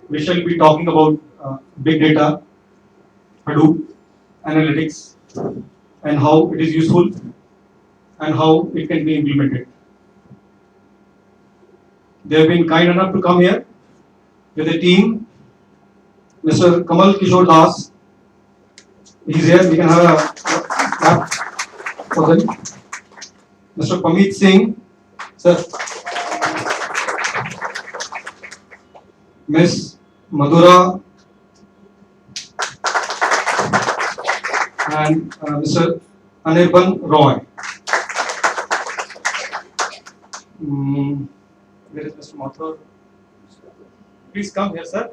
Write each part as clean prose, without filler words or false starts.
we shall be talking about big data, Hadoop, analytics, and how it is useful and how it can be implemented. They have been kind enough to come here with a team. Mr. Kamal Kishore Das, he's here. We can have a clap for them. Mr. Pamit Singh, sir. Miss Madhura and Mr. Anirban Roy. Where is Mr. Mathur? Please come here, sir.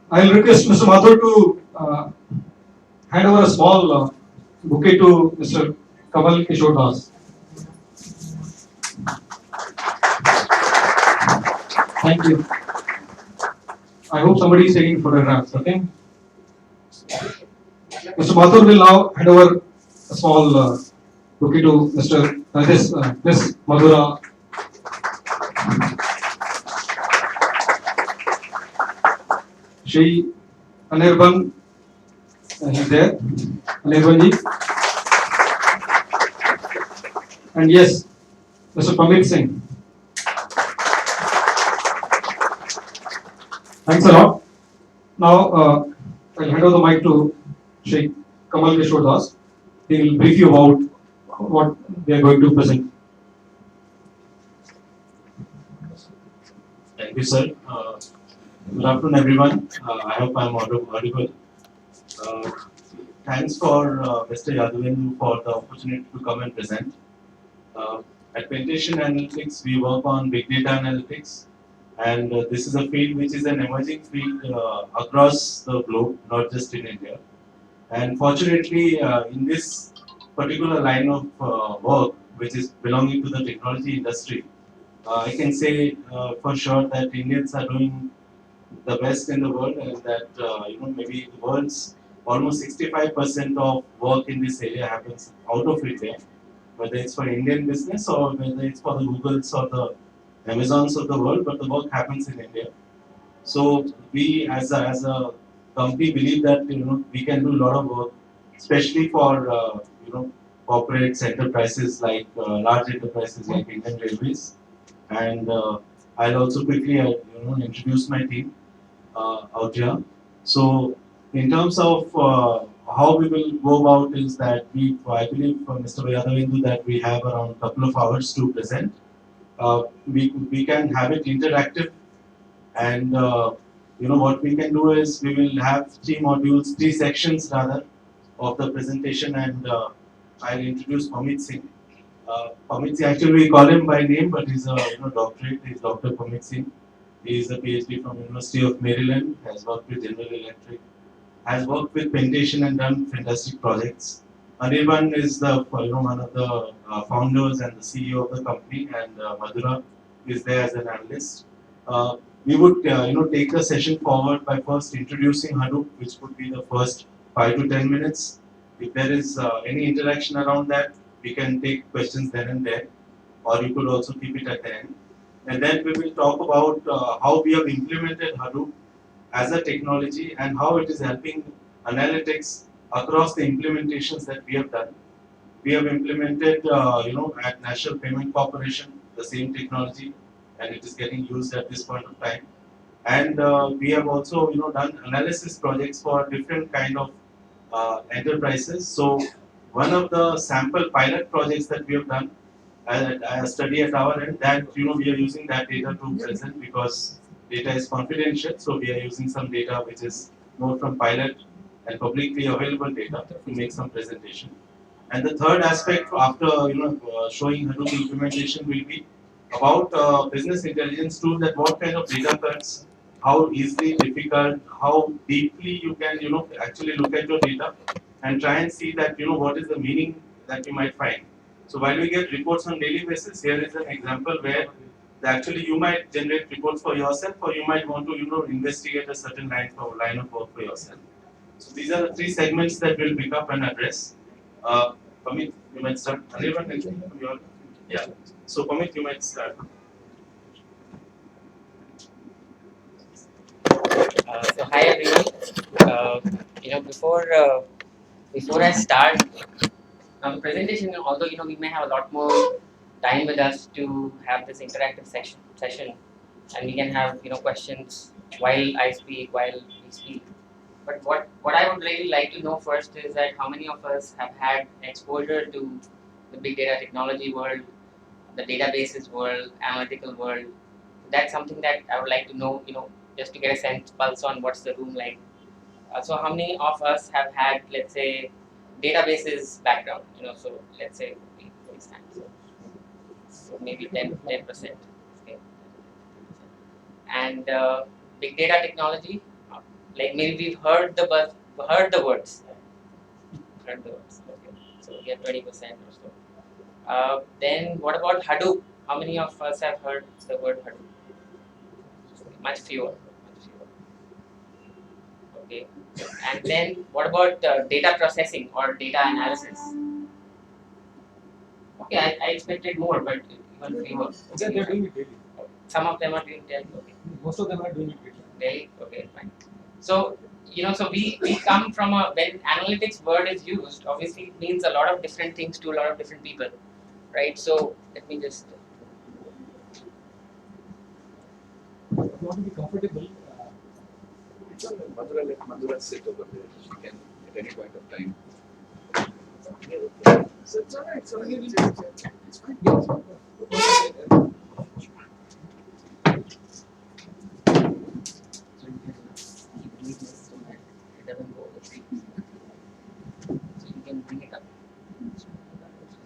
I will request Mr. Mathur to hand over a small bouquet to Mr. Kamal Kishore Das. Thank you. I hope somebody is taking photographs, okay? Mr. Mathur will now hand over a small bouquet to Mr. Miss Madhura. Shri Anirban, he's there. Anirban ji. And yes, Mr. Pamit Singh. Thanks a lot. Now, I'll hand over the mic to Shri Kamal Kishore Das. He will brief you about what they are going to present. Thank you, sir. Good afternoon, everyone. I hope I am audible. Thanks for Mr. Yadavendu for the opportunity to come and present. At Pentation Analytics, we work on big data analytics, and this is a field which is an emerging field across the globe, not just in India. And fortunately, in this particular line of work, which is belonging to the technology industry, I can say for sure that Indians are doing the best in the world, and that maybe the world's almost 65% of work in this area happens out of India, whether it's for Indian business or whether it's for the Googles or the Amazons of the world, but the work happens in India. So we as a company believe that we can do a lot of work, especially for corporates, enterprises like large enterprises like Indian Railways. And I'll also quickly introduce my team out here. So in terms of how we will go about is that I believe Mr. Yadavendu that we have around a couple of hours to present. We can have it interactive, and what we can do is we will have three sections rather of the presentation, and I'll introduce Pamit Singh. Pamit Singh, actually we call him by name, but he's a doctorate. He's Dr. Pamit Singh. He is a PhD from University of Maryland. Has worked with General Electric. Has worked with Pentation and done fantastic projects. Anirban is the one of the founders and the CEO of the company, and Madhura is there as an analyst. We would take the session forward by first introducing Hadoop, which would be the first 5 to 10 minutes. If there is any interaction around that, we can take questions then and there, or you could also keep it at the end. And then we will talk about how we have implemented Hadoop as a technology and how it is helping analytics across the implementations that we have done. We have implemented, at National Payment Corporation, the same technology, and it is getting used at this point of time. And we have also, done analysis projects for different kind of enterprises. So one of the sample pilot projects that we have done, a study at our end, that we are using that data to present because data is confidential. So we are using some data which is more from pilot and publicly available data to make some presentation. And the third aspect after showing Hadoop implementation will be about business intelligence tool, that what kind of data cuts, how easily, difficult, how deeply you can actually look at your data and try and see that what is the meaning that you might find. So while we get reports on daily basis, here is an example where actually you might generate reports for yourself, or you might want to investigate a certain line of work for yourself. So these are the three segments that we'll pick up and address. Pamit, you might start. Yeah. So Pamit, you might start. So hi everyone. Before I start now the presentation, although we may have a lot more time with us to have this interactive session, and we can have questions while I speak, while we speak. But what I would really like to know first is that how many of us have had exposure to the big data technology world, the databases world, analytical world. That's something that I would like to know. Just to get a sense pulse on what's the room like. So how many of us have had, let's say, databases background? So let's say, for example, so maybe 10%. Okay. And big data technology, like maybe we've heard heard the words, heard the words. Okay. So we have 20% or so. Then what about Hadoop? How many of us have heard the word Hadoop? Much fewer. Much fewer. Okay. And then what about data processing or data analysis? Okay, I expected more, but even fewer. They're doing it daily. Some of them are doing daily. Okay. Most of them are doing it daily. Daily. Okay, fine. So so we come from when analytics word is used, obviously it means a lot of different things to a lot of different people, right? So let me just. If you want to be comfortable, Madhura, let Madhura sit over there. She can at any point of time. So it's alright, it's alright. It's fine. So you can keep doing this so that it doesn't go over. So you can bring it up. So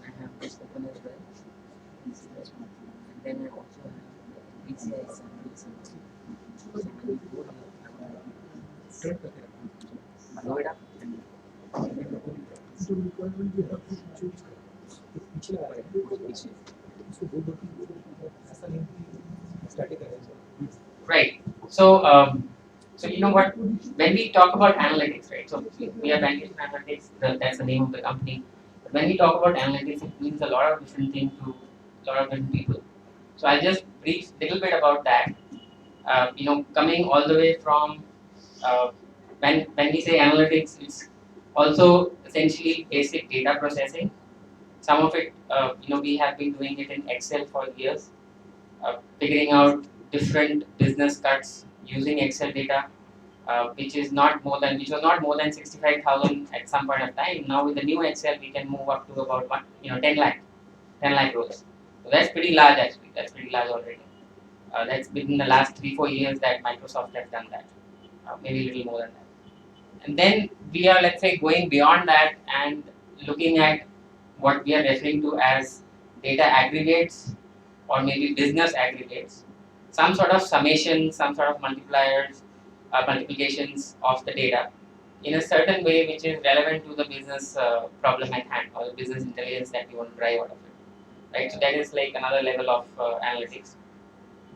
I have this open as well. And then I also have PCI examples. So when you go here, blow it up. Right. So you know what? When we talk about analytics, right? So we are Vantage Analytics. That's the name of the company. But when we talk about analytics, it means a lot of different things to a lot of different people. So I'll just brief a little bit about that. Coming all the way from when we say analytics, it's also essentially basic data processing. Some of it, we have been doing it in Excel for years, figuring out different business cuts using Excel data, which was not more than 65,000 at some point of time. Now with the new Excel, we can move up to about 10 lakh rows. So that's pretty large actually. That's pretty large already. That's within the last 3-4 years that Microsoft has done that, maybe a little more than that. And then we are, let's say, going beyond that and looking at what we are referring to as data aggregates or maybe business aggregates, some sort of summation, some sort of multipliers, multiplications of the data in a certain way which is relevant to the business problem at hand or the business intelligence that we want to drive out of it. Right? So that is like another level of analytics.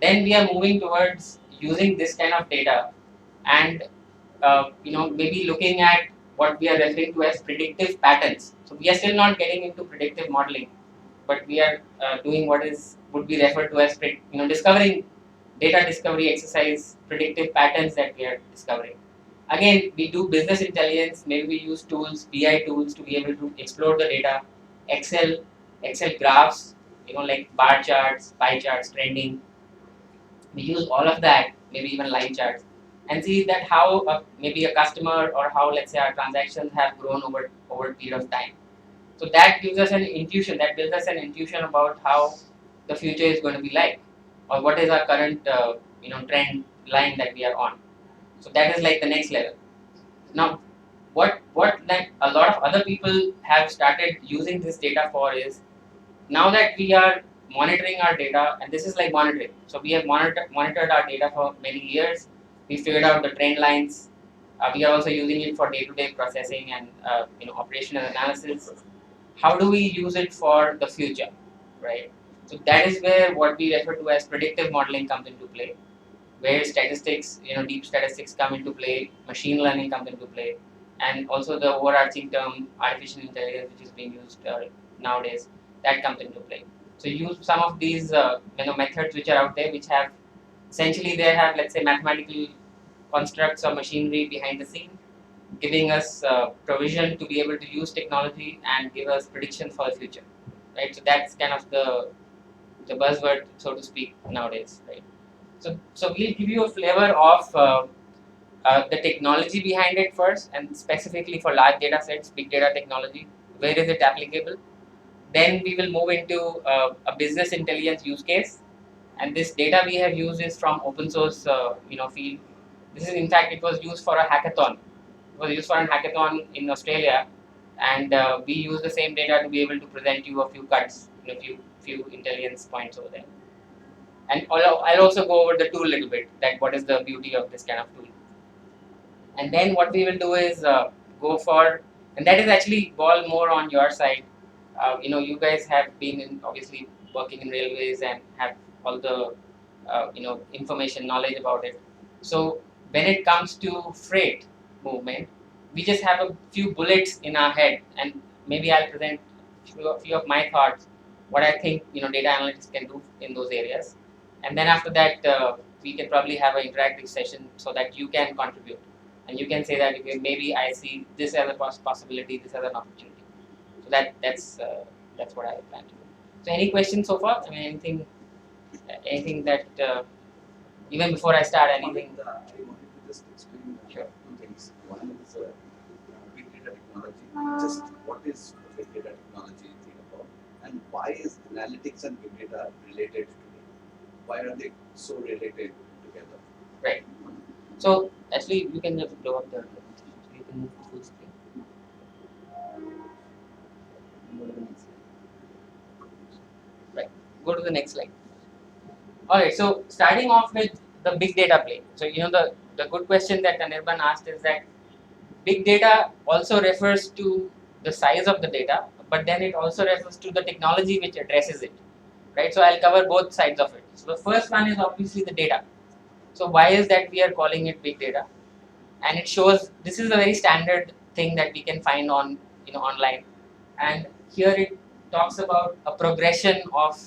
Then we are moving towards using this kind of data and maybe looking at what we are referring to as predictive patterns. So we are still not getting into predictive modeling, but we are doing what would be referred to as discovering data discovery exercise, predictive patterns that we are discovering. Again, we do business intelligence. Maybe we use tools, BI tools, to be able to explore the data, Excel graphs, like bar charts, pie charts, trending. We use all of that, maybe even line charts, and see that how maybe a customer or how, let's say, our transactions have grown over a period of time. So that gives us an intuition, that builds us an intuition about how the future is going to be like, or what is our current trend line that we are on. So that is like the next level. Now, what like a lot of other people have started using this data for is, now that we are monitoring our data, and this is like monitoring. So we have monitored our data for many years. We figured out the trend lines. We are also using it for day-to-day processing and operational analysis. How do we use it for the future, right? So that is where what we refer to as predictive modeling comes into play, where statistics, deep statistics come into play, machine learning comes into play, and also the overarching term artificial intelligence, which is being used nowadays, that comes into play. So use some of these methods which are out there, which have essentially they have, let's say, mathematical constructs or machinery behind the scene, giving us provision to be able to use technology and give us predictions for the future, right? So that's kind of the buzzword, so to speak, nowadays, right? So we'll give you a flavor of the technology behind it first, and specifically for large data sets, big data technology, where is it applicable? Then we will move into a business intelligence use case, and this data we have used is from open source, field. This is, in fact, it was used for a hackathon. It was used for a hackathon in Australia, and we use the same data to be able to present you a few cuts, few intelligence points over there. And I'll also go over the tool a little bit, that what is the beauty of this kind of tool. And then what we will do is go for, and that is actually ball more on your side. You guys have been obviously working in railways and have all the information, knowledge about it. So when it comes to freight movement, we just have a few bullets in our head, and maybe I'll present a few of my thoughts, what I think data analytics can do in those areas, and then after that we can probably have an interactive session so that you can contribute and you can say that, okay, maybe I see this as a possibility, this as an opportunity. So that's what I plan to do. So any questions so far? I mean, anything that even before I start, anything? I wanted to just explain Sure. two things. One is big data technology. Just what is big data technology thing about, and why is analytics and big data related today? Why are they so related together? Right. So actually, you can just blow up the. You can move to full screen. Go to the next slide. Right. Go to the next slide. Alright, so starting off with the big data play. So the good question that Anirban asked is that big data also refers to the size of the data, but then it also refers to the technology which addresses it. Right? So I'll cover both sides of it. So the first one is obviously the data. So why is that we are calling it big data? And it shows, this is a very standard thing that we can find on online. And here it talks about a progression of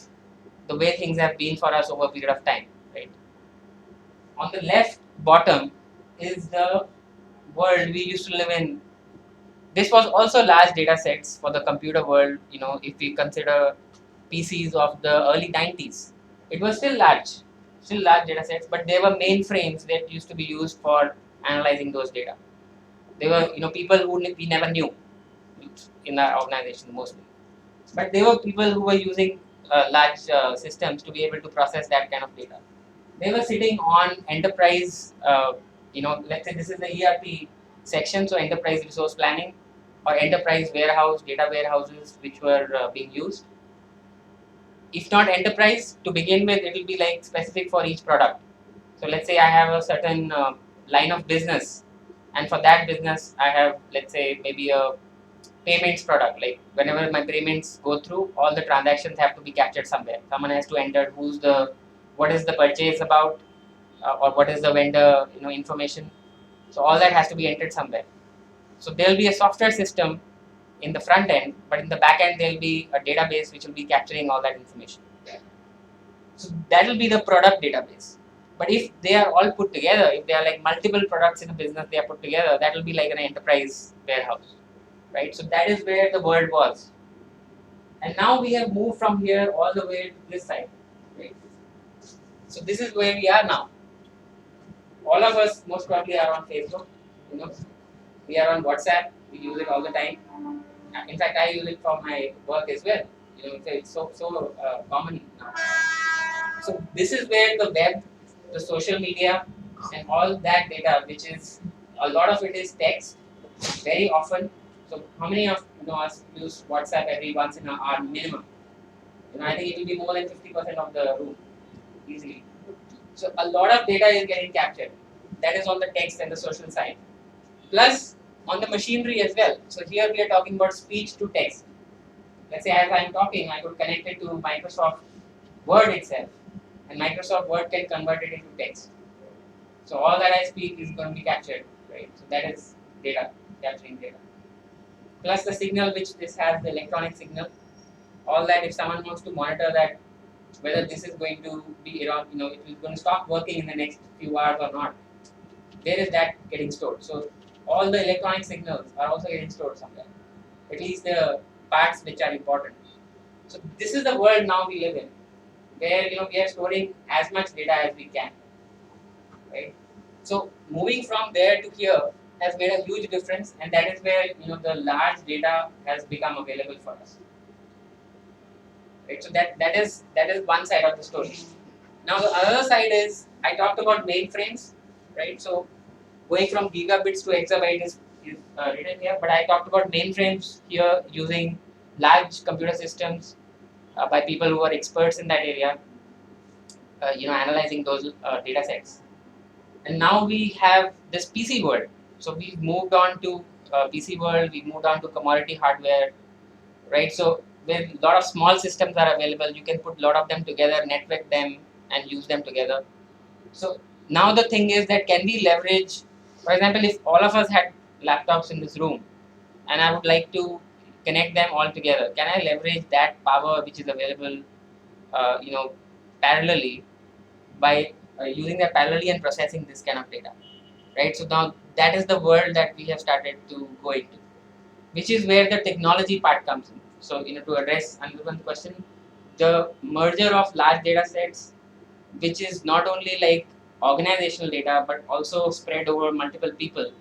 the way things have been for us over a period of time, right? On the left bottom is the world we used to live in. This was also large data sets for the computer world, if we consider PCs of the early 90s. It was still large data sets, but they were mainframes that used to be used for analyzing those data. They were, people who we never knew in our organization mostly. But they were people who were using large systems to be able to process that kind of data. They were sitting on enterprise, let's say this is the ERP section, so enterprise resource planning or enterprise warehouse, data warehouses which were being used. If not enterprise, to begin with, it will be like specific for each product. So let's say I have a certain line of business, and for that business I have, let's say, maybe a payments product. Like whenever my payments go through, all the transactions have to be captured somewhere. Someone has to enter what is the purchase about, or what is the vendor information. So all that has to be entered somewhere. So there will be a software system in the front end, but in the back end there will be a database which will be capturing all that information. So that will be the product database. But if they are all put together, if they are like multiple products in a business, they are put together, that will be like an enterprise warehouse. Right, so that is where the world was, and now we have moved from here all the way to this side. Right, so this is where we are now. All of us most probably are on Facebook. We are on WhatsApp. We use it all the time. In fact, I use it for my work as well. It's so common now. So this is where the web, the social media, and all that data, which is a lot of it is text, very often. So how many of us use WhatsApp every once in a hour minimum? I think it will be more than 50% of the room, easily. So a lot of data is getting captured. That is on the text and the social side. Plus on the machinery as well. So here we are talking about speech to text. Let's say as I am talking, I could connect it to Microsoft Word itself, and Microsoft Word can convert it into text. So all that I speak is going to be captured, right? So that is data, capturing data. Plus the signal which this has, the electronic signal, all that, if someone wants to monitor that, whether this is going to be it is going to stop working in the next few hours or not. where is that getting stored? So all the electronic signals are also getting stored somewhere, at least the parts which are important. So this is the world now we live in, where we are storing as much data as we can, right? So moving from there to here has made a huge difference, and that is where the large data has become available for us, right? So that is one side of the story. Now the other side is I talked about mainframes, right? So going from gigabits to exabyte is written here, but I talked about mainframes here using large computer systems by people who are experts in that area, analyzing those data sets. And now we have this PC world. So we've moved on to PC world, we moved on to commodity hardware, right? So where a lot of small systems are available, you can put a lot of them together, network them, and use them together. So now the thing is that can we leverage, for example, if all of us had laptops in this room, and I would like to connect them all together, can I leverage that power which is available, uh, you know, parallelly by using that parallelly and processing this kind of data, right? So now that is the world that we have started to go into, which is where the technology part comes in. So to address Anirban's question, the merger of large data sets, which is not only like organizational data but also spread over multiple people,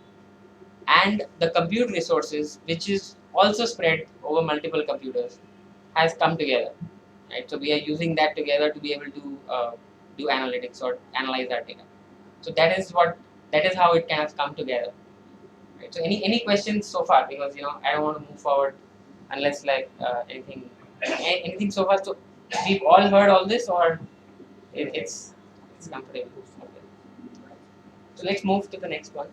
and the compute resources, which is also spread over multiple computers, has come together, right? So we are using that together to be able to do analytics or analyze our data. So that is how it kind of come together, right? So any questions so far, because I don't want to move forward unless like anything so far. So we've all heard all this, or it's comfortable. Okay. So let's move to the next one.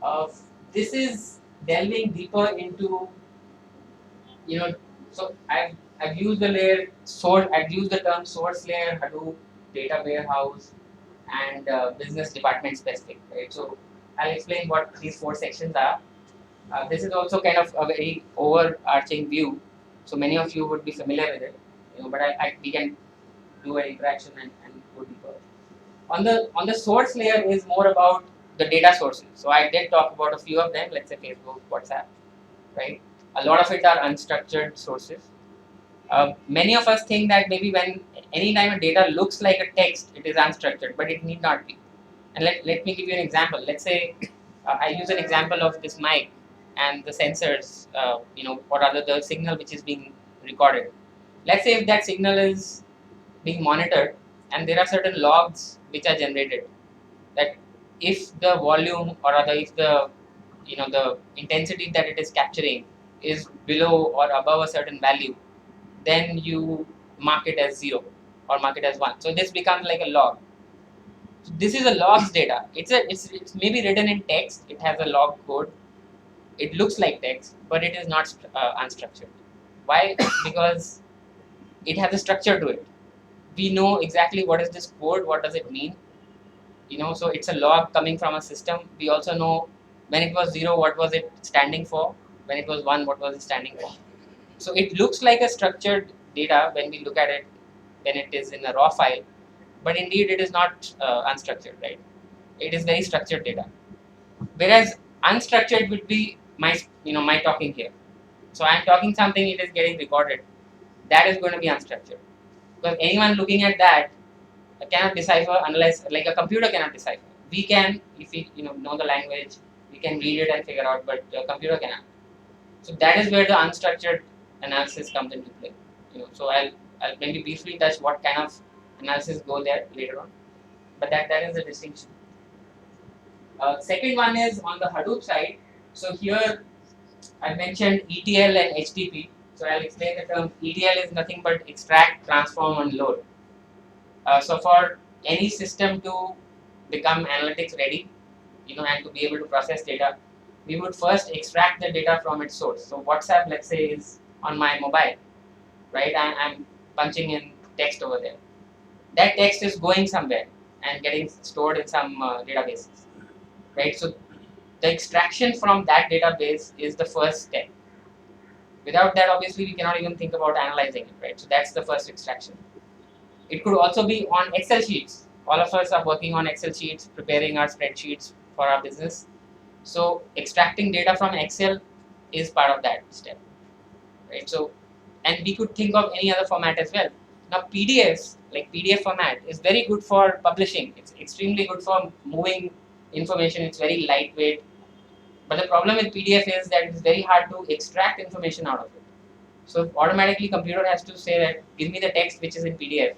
Uh, this is delving deeper into so I've used the layer source. I've used the term source layer, Hadoop, data warehouse, and business department specific, right? So I'll explain what these four sections are. This is also kind of a very overarching view, so many of you would be familiar with it, but we can do an interaction and go deeper. On the source layer is more about the data sources. So I did talk about a few of them. Let's say Facebook, WhatsApp, right? A lot of it are unstructured sources. Many of us think that maybe when anytime a data looks like a text, it is unstructured, but it need not be. And let me give you an example. Let's say I use an example of this mic and the sensors, or rather the signal which is being recorded. Let's say if that signal is being monitored and there are certain logs which are generated, that if the volume or rather if the the intensity that it is capturing is below or above a certain value, then you mark it as 0 or mark it as 1. So this becomes like a log. So this is a logs data. It's maybe written in text. It has a log code. It looks like text, but it is not unstructured. Why? Because it has a structure to it. We know exactly what is this code, what does it mean. So it's a log coming from a system. We also know when it was 0, what was it standing for. When it was 1, what was it standing for. So it looks like a structured data when we look at it when it is in a raw file, but indeed it is not unstructured, right? It is very structured data. Whereas unstructured would be my talking here. So I'm talking something, it is getting recorded. That is going to be unstructured, because anyone looking at that cannot decipher unless like a computer cannot decipher. We can, if we know the language, we can read it and figure out, but a computer cannot. So that is where the unstructured analysis comes into play. So I'll maybe briefly touch what kind of analysis go there later on, but that is the distinction. Second one is on the Hadoop side. So here I mentioned ETL and HTTP. So I'll explain the term. ETL is nothing but extract, transform, and load. So for any system to become analytics ready, and to be able to process data, we would first extract the data from its source. So WhatsApp, let's say, is on my mobile, right? I'm punching in text over there. That text is going somewhere and getting stored in some databases, right? So the extraction from that database is the first step. Without that, obviously, we cannot even think about analyzing it, right? So that's the first extraction. It could also be on Excel sheets. all of us are working on Excel sheets, preparing our spreadsheets for our business. So extracting data from Excel is part of that step, right? So, and we could think of any other format as well. Now PDFs, like PDF format, is very good for publishing. It's extremely good for moving information. It's very lightweight. But the problem with PDF is that it's very hard to extract information out of it. So automatically computer has to say that give me the text which is in PDF.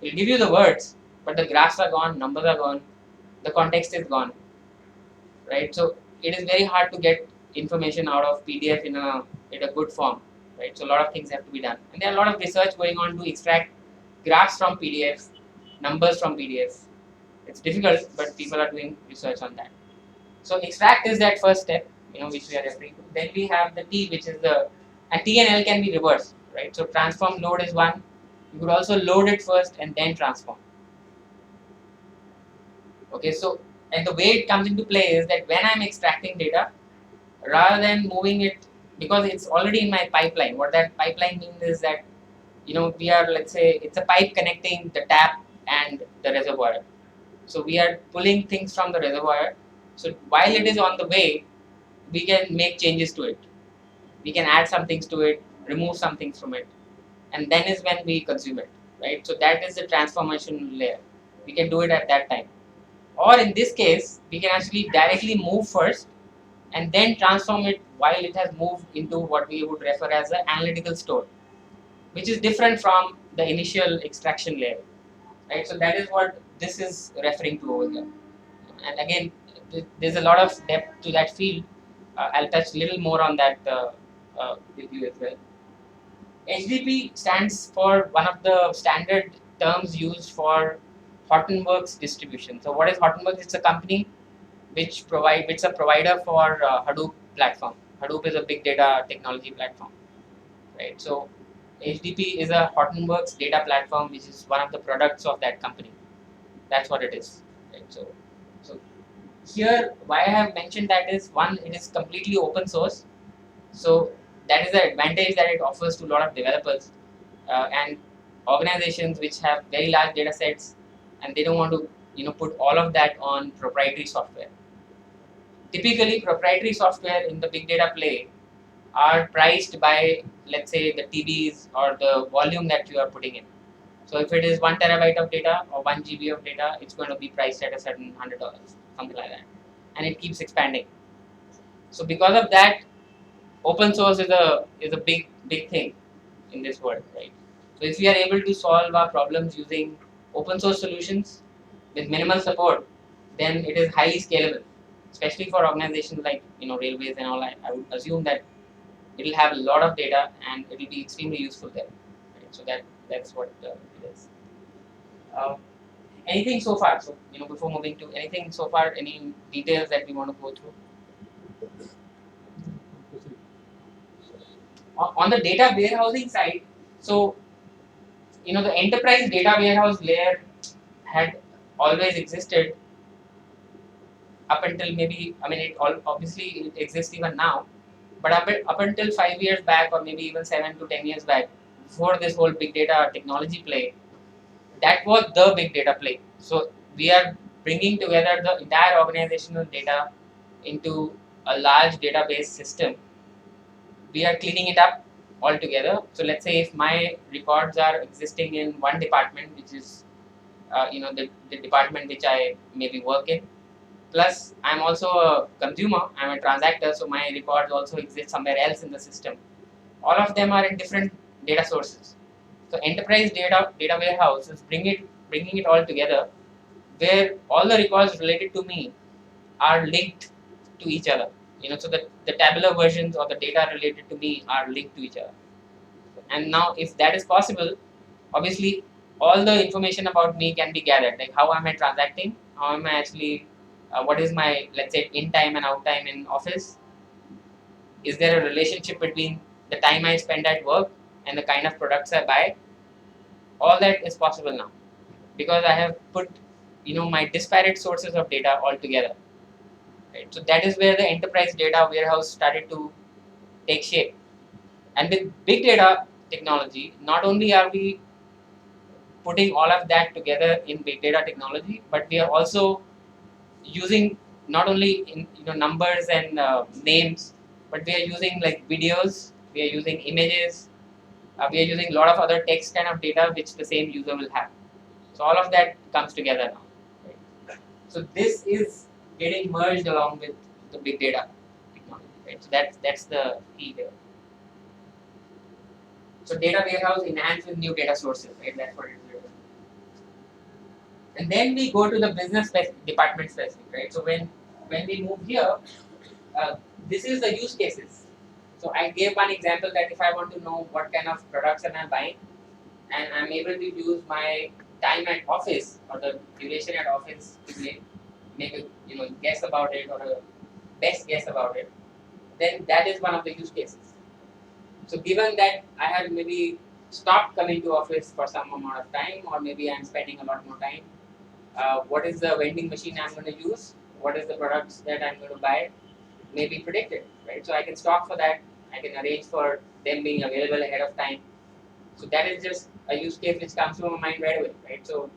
It'll give you the words, but the graphs are gone, numbers are gone, the context is gone, right? So it is very hard to get information out of PDF in a good form, right? So a lot of things have to be done, and there are a lot of research going on to extract graphs from PDFs, numbers from PDFs. It's difficult, but people are doing research on that. So extract is that first step, which we are referring to. Then we have the T, which is and T and L can be reversed, right? So transform load is one. You could also load it first and then transform. Okay, so and the way it comes into play is that when I'm extracting data, rather than moving it, because it's already in my pipeline. What that pipeline means is that we are, let's say, it's a pipe connecting the tap and the reservoir. So we are pulling things from the reservoir. So while it is on the way, we can make changes to it. We can add some things to it, remove some things from it, and then is when we consume it, right? So that is the transformation layer. We can do it at that time. Or in this case, we can actually directly move first and then transform it while it has moved into what we would refer as an analytical store, which is different from the initial extraction layer, right? So that is what this is referring to over here. And again, there's a lot of depth to that field. I'll touch a little more on that with you as well. HDP stands for one of the standard terms used for Hortonworks distribution. So what is Hortonworks? It's a company which it's a provider for Hadoop platform. Hadoop is a big data technology platform, right? So HDP is a Hortonworks data platform, which is one of the products of that company. That's what it is, right? So here, why I have mentioned that is, one, it is completely open source. So that is the advantage that it offers to a lot of developers and organizations which have very large data sets, and they don't want to put all of that on proprietary software. Typically, proprietary software in the big data play are priced by, let's say, the TBs or the volume that you are putting in. So if it is 1 terabyte of data or 1 GB of data, it's going to be priced at a certain $100, something like that, and it keeps expanding. So because of that, open source is a big thing in this world, right? So if we are able to solve our problems using open source solutions with minimal support, then it is highly scalable, especially for organizations like railways and all. I would assume that it will have a lot of data and it will be extremely useful there. Right? So that's what it is. Anything so far? So before moving to anything so far, any details that we want to go through? On the data warehousing side, so the enterprise data warehouse layer had always existed up until maybe, obviously it exists even now, but up until 5 years back, or maybe even 7 to 10 years back, before this whole big data technology play, that was the big data play. So we are bringing together the entire organizational data into a large database system. We are cleaning it up all together. So let's say if my records are existing in one department, which is the department which I maybe work in, plus I'm also a consumer, I'm a transactor, so my records also exist somewhere else in the system. All of them are in different data sources. So enterprise data warehouse is bringing it all together, where all the records related to me are linked to each other. So the tabular versions or the data related to me are linked to each other. And now, if that is possible, obviously all the information about me can be gathered. Like how am I transacting? How am I actually? What is my, let's say, in time and out time in office? Is there a relationship between the time I spend at work and the kind of products I buy? All that is possible now because I have put my disparate sources of data all together. Right? So that is where the enterprise data warehouse started to take shape. And with big data technology, not only are we putting all of that together in big data technology, but we are also using not only in numbers and names, but we are using like videos, we are using images, we are using a lot of other text kind of data which the same user will have. So all of that comes together now. Right? So this is getting merged along with the big data technology. Right? So that's the key here. So data warehouse enhanced with new data sources, right? That's what it is. And then we go to the business department specific, right? So when we move here, this is the use cases. So I gave one example that if I want to know what kind of products am I buying, and I'm able to use my time at office or the duration at office to make a guess about it or a best guess about it, then that is one of the use cases. So given that I have maybe stopped coming to office for some amount of time, or maybe I'm spending a lot more time, what is the vending machine I'm going to use? What is the products that I'm going to buy? May be predicted, right? So I can stock for that. I can arrange for them being available ahead of time. So that is just a use case which comes to my mind right away, right? So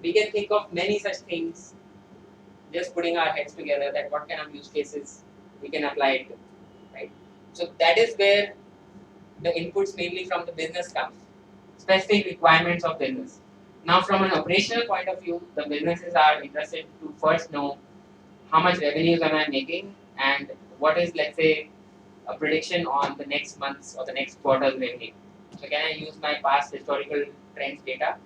we can think of many such things, just putting our heads together that what kind of use cases we can apply it to, right? So that is where the inputs mainly from the business comes, specific requirements of business. Now from an operational point of view, the businesses are interested to first know how much revenues am I making and what is, let's say, a prediction on the next month's or the next quarter's revenue. So can I use my past historical trends data?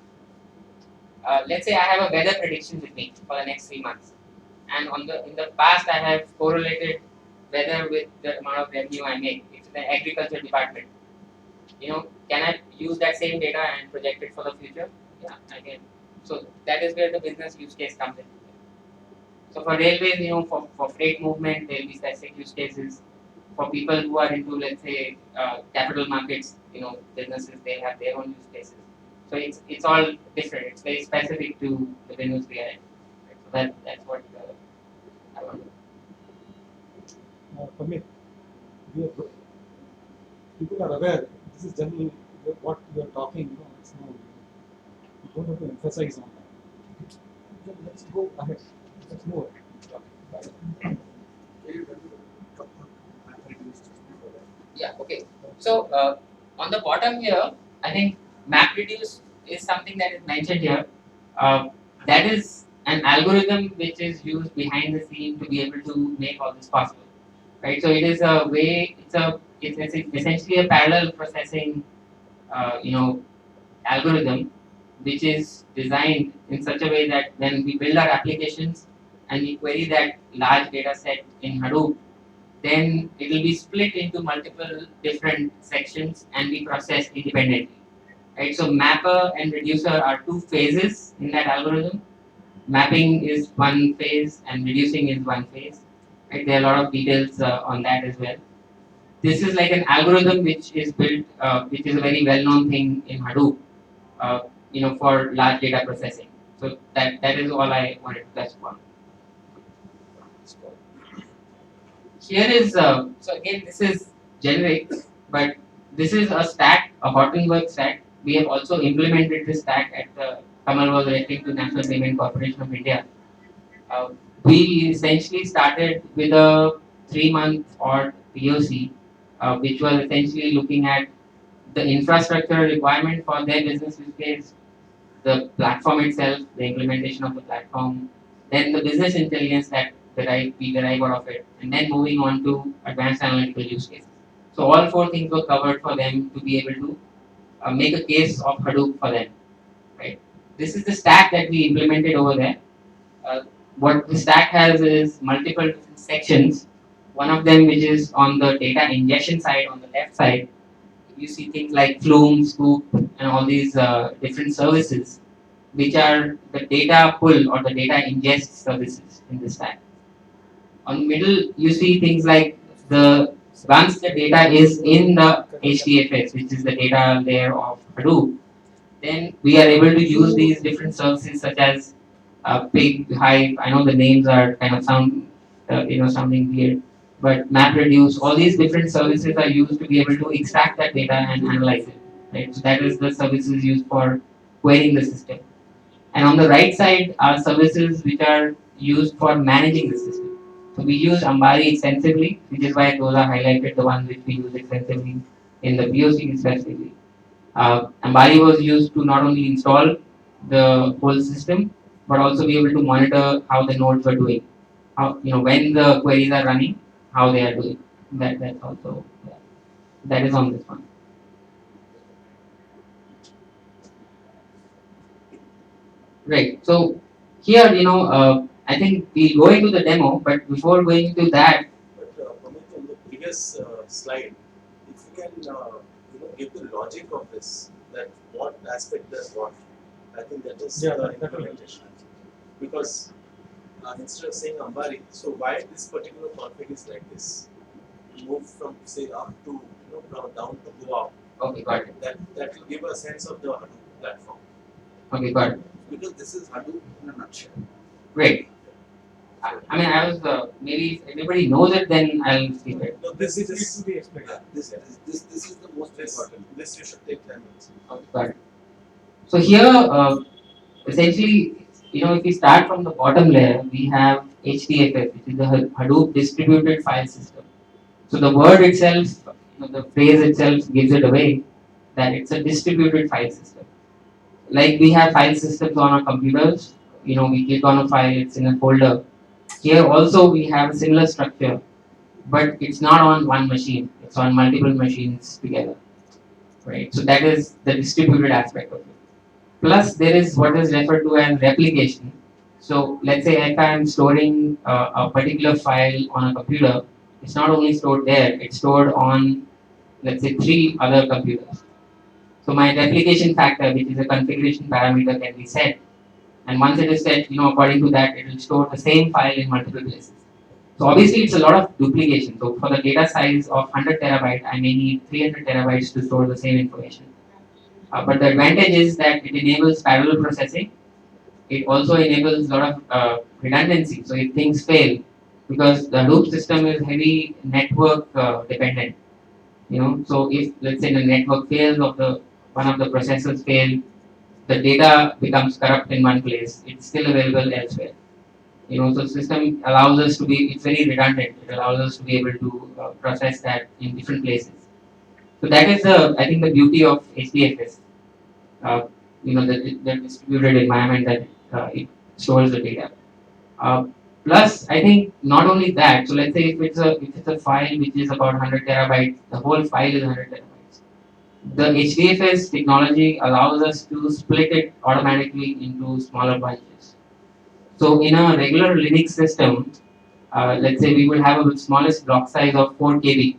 Let's say I have a weather prediction with me for the next 3 months, and in the past I have correlated weather with the amount of revenue I make. It's the agriculture department. Can I use that same data and project it for the future? Yeah, I can. So that is where the business use case comes in. So for railways, for freight movement, there will be specific use cases. For people who are into, let's say, capital markets, businesses, they have their own use cases. So it's all different. It's very specific to the business we are in. Right? So that's what I want to. For me, people are aware. This is generally what you are talking. It's no. You don't have to emphasize on that. Then let's go ahead. Let's move. Yeah, okay. So on the bottom here, I think MapReduce is something that is mentioned here. That is an algorithm which is used behind the scene to be able to make all this possible. Right? So it is a way, it's essentially a parallel processing algorithm which is designed in such a way that when we build our applications and we query that large data set in Hadoop, then it will be split into multiple different sections and be processed independently. Right? So mapper and reducer are two phases in that algorithm. Mapping is one phase and reducing is one phase. Right? There are a lot of details on that as well. This is like an algorithm which is built, which is a very well-known thing in Hadoop, for large data processing. So that is all I wanted to touch upon. Here is, so again, this is generic, but this is a stack, a Hortonworks stack. We have also implemented this stack at the Kamal was referring to National Payment Corporation of India. We essentially started with a 3-month odd POC, which was essentially looking at the infrastructure requirement for their business use case, the platform itself, the implementation of the platform, then the business intelligence that we derive out of it, and then moving on to advanced analytical use cases. So all 4 things were covered for them to be able to make a case of Hadoop for them. Right? This is the stack that we implemented over there. What the stack has is multiple different sections. One of them which is on the data ingestion side, on the left side, you see things like Flume, Scoop, and all these different services, which are the data pull or the data ingest services in the stack. On the middle, you see things like once the data is in the HDFS, which is the data layer of Hadoop, then we are able to use these different services such as Pig, Hive. I know the names are kind of sounding weird, but MapReduce. All these different services are used to be able to extract that data and analyze it. Right? So that is the services used for querying the system. And on the right side are services which are used for managing the system. So we use Ambari extensively, which is why those are highlighted, the ones which we use extensively in the POC specifically. Ambari was used to not only install the whole system, but also be able to monitor how the nodes were doing. How, when the queries are running, how they are doing. That's also, yeah, that is on this one. Right. So here, I think we'll go into the demo, but before going into that, But Pramit, on the previous slide, if you can give the logic of this, that what aspect does what, I think that is Yeah, the that will- implementation. Because instead of saying Ambari, so why this particular config is like this? Move from say up to from down to go up. okay, got it. That will give a sense of the Hadoop platform. Okay, got it. Because this is Hadoop in a nutshell. Great. I mean, I was maybe if everybody knows it, then I'll skip it. No, This this needs is to be explained. This is the most important. this you should take 10 minutes. Okay, got it. So here, essentially, if we start from the bottom layer, we have HDFS, which is the Hadoop Distributed File System. So the word itself, the phrase itself gives it away that it's a distributed file system. Like we have file systems on our computers, we click on a file, it's in a folder. Here also we have a similar structure, but it's not on one machine, it's on multiple machines together. Right? So that is the distributed aspect of it. Plus, there is what is referred to as replication. So, let's say if I am storing a particular file on a computer, it's not only stored there, it's stored on, let's say, 3 other computers. So, my replication factor, which is a configuration parameter, can be set. And once it is set, according to that, it will store the same file in multiple places. So, obviously, it's a lot of duplication. So, for the data size of 100 terabyte, I may need 300 terabytes to store the same information. But the advantage is that it enables parallel processing. It also enables a lot of redundancy. So if things fail, because the Hadoop system is heavy network dependent, so if let's say the network fails of the one of the processors fail, the data becomes corrupt in one place. It's still available elsewhere. So system allows us to be. It's very redundant. It allows us to be able to process that in different places. So that is I think the beauty of HDFS. Uh, the distributed environment that it stores the data. Plus, I think not only that. So let's say if it's a file which is about 100 terabytes, the whole file is 100 terabytes. The HDFS technology allows us to split it automatically into smaller bunches. So in a regular Linux system, let's say we will have a smallest block size of 4 KB.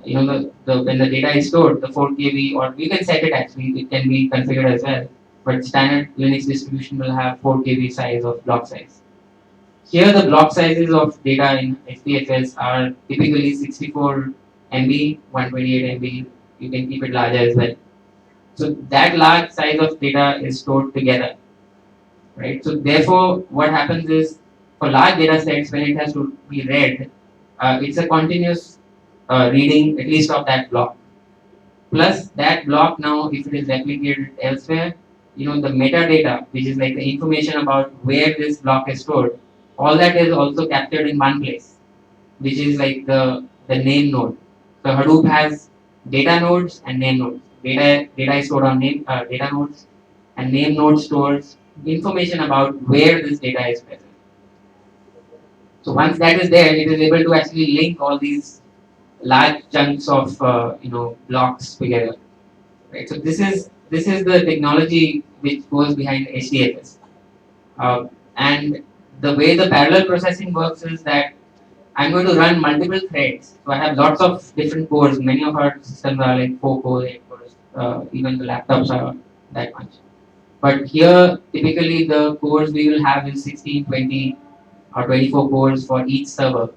When the data is stored, the 4 KB, or we can set it actually, it can be configured as well. But standard Linux distribution will have 4 KB size of block size. Here the block sizes of data in HDFS are typically 64 MB, 128 MB. You can keep it larger as well. So that large size of data is stored together, right? So therefore, what happens is for large data sets, when it has to be read, it's a continuous reading at least of that block. Plus that block now, if it is replicated elsewhere, the metadata, which is like the information about where this block is stored, all that is also captured in one place, which is like the name node. So Hadoop has data nodes and name nodes. Data is stored on data nodes, and name node stores information about where this data is present. So once that is there, it is able to actually link all these large chunks of blocks together. Right. So this is the technology which goes behind HDFS. And the way the parallel processing works is that I'm going to run multiple threads. So I have lots of different cores. Many of our systems are like 4 cores, 8 cores. Even the laptops are that much. But here, typically the cores we will have is 16, 20, or 24 cores for each server.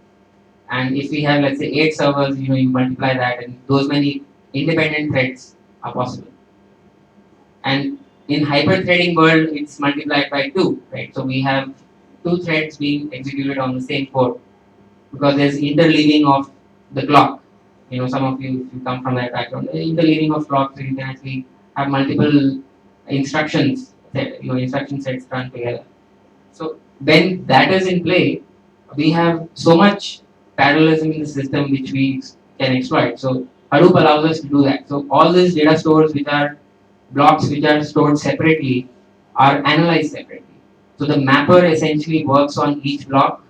And if we have, let's say, 8 servers, you multiply that, and those many independent threads are possible. And in hyper-threading world, it's multiplied by 2, right? So we have 2 threads being executed on the same core because there's interleaving of the clock. Some of you, if you come from that background, interleaving of clock, so you can actually have multiple instructions that instruction sets run together. So when that is in play, we have so much parallelism in the system which we can exploit. So Hadoop allows us to do that. So all these data stores which are blocks which are stored separately are analyzed separately. So the mapper essentially works on each block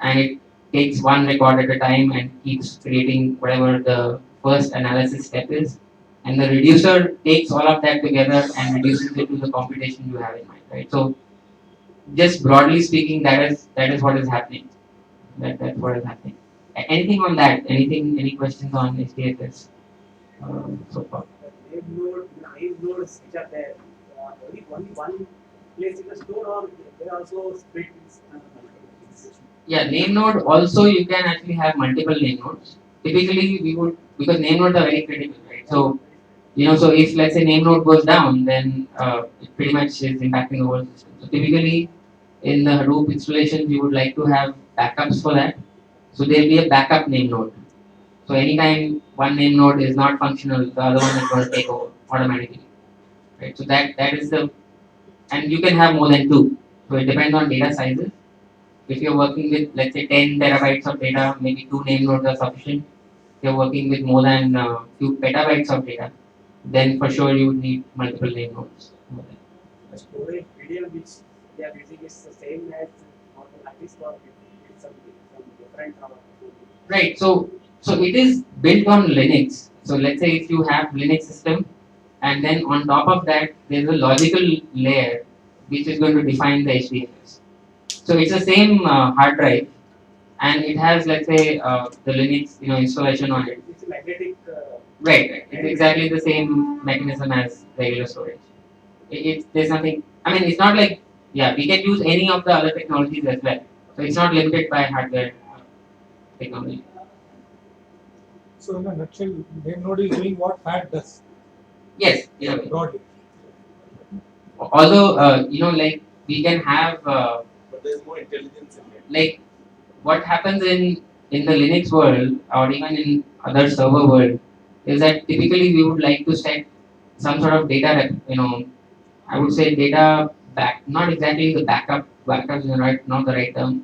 and it takes one record at a time and keeps creating whatever the first analysis step is. And the reducer takes all of that together and reduces it to the computation you have in mind, right? So just broadly speaking, that is what is happening. That's what is happening. Anything on that? Anything? Any questions on HDFS so far? Name node, naive nodes which are there, only one place in the store, or they are also split in Yeah, name node also you can actually have multiple name nodes. Typically we would, because name nodes are very critical, right? So so if let's say name node goes down, then it pretty much is impacting the whole system. So typically in the Hadoop installations, you would like to have backups for that. So there'll be a backup name node. So anytime one name node is not functional, the other one is going to take over automatically, right? So that is the, and you can have more than two. So it depends on data sizes. If you're working with let's say 10 terabytes of data, maybe two name nodes are sufficient. If you're working with more than few petabytes of data, then for sure you would need multiple name nodes. the storage medium which they are using is the same as on the lattice, or it's some different. Right. So it is built on Linux. So let's say if you have Linux system, and then on top of that there is a logical layer which is going to define the HDFS. So it's the same hard drive, and it has let's say the Linux installation on it. It's a magnetic. Right. It's exactly the same mechanism as regular storage. There's nothing. I mean, it's not like we can use any of the other technologies as well. So it's not limited by hardware technology. So in a nutshell, name node is doing what FAT does Yes, in a way. broadly. Although like we can have But there is more intelligence in it. like what happens in the Linux world or even in other server world is that typically we would like to set some sort of data I would say data back, not exactly the backup is not the right term,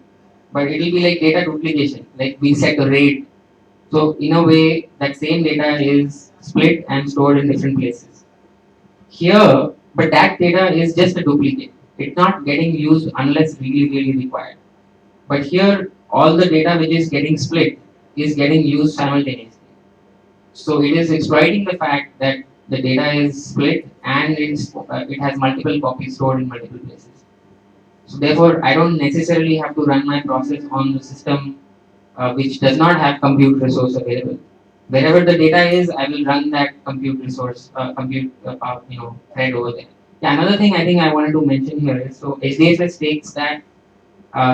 but it will be like data duplication. Like we set the rate, so in a way that same data is split and stored in different places. Here, but that data is just a duplicate. It's not getting used unless really required. But here, all the data which is getting split is getting used simultaneously. So it is exploiting the fact that the data is split and it has multiple copies stored in multiple places. So therefore, I don't necessarily have to run my process on the system which does not have compute resource available. Wherever the data is, I will run that compute resource, thread over there. Yeah, another thing I think I wanted to mention here is so HDFS takes that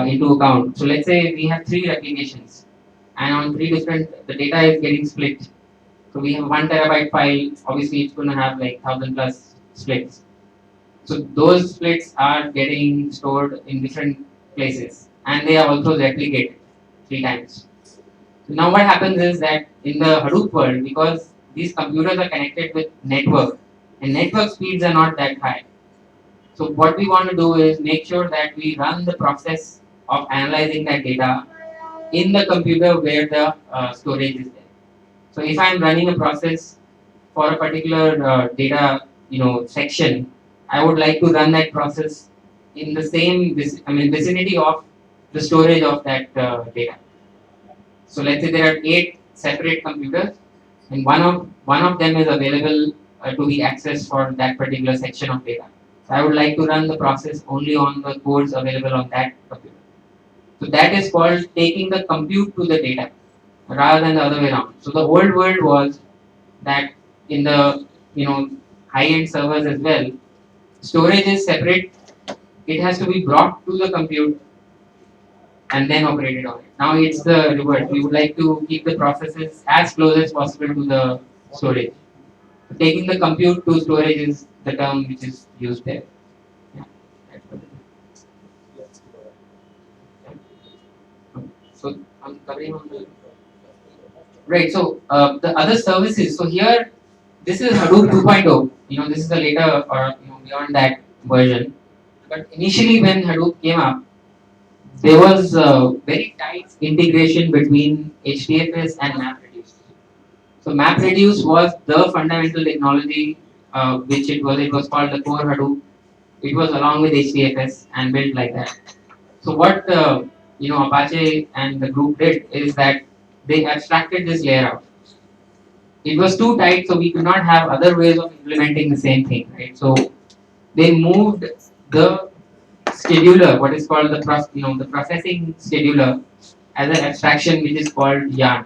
into account. So let's say we have three replications, and on three different, the data is getting split. So we have 1 terabyte file. Obviously, it's going to have like 1,000 plus splits. So those splits are getting stored in different places, and they are also replicated 3 times. So now what happens is that in the Hadoop world, because these computers are connected with network, and network speeds are not that high. So what we want to do is make sure that we run the process of analyzing that data in the computer where the storage is there. So if I'm running a process for a particular data, section, I would like to run that process in the same, vicinity of the storage of that data. So let's say there are 8 separate computers, and one of them is available to be accessed for that particular section of data. So I would like to run the process only on the codes available on that computer. So that is called taking the compute to the data rather than the other way around. So the old world was that in the high-end servers as well, storage is separate. It has to be brought to the compute and then operated on it. Now it's the reverse. We would like to keep the processes as close as possible to the storage. Taking the compute to storage is the term which is used there. Yeah, that's what it is. So I'm covering on the right. So the other services. So here, this is Hadoop 2.0. This is the later or beyond that version. But initially, when Hadoop came up, there was very tight integration between HDFS and MapReduce. So MapReduce was the fundamental technology, which it was. It was called the core Hadoop. It was along with HDFS and built like that. So what Apache and the group did is that they abstracted this layer out. It was too tight, so we could not have other ways of implementing the same thing, right? So they moved the scheduler, what is called the processing scheduler, as an abstraction which is called yarn.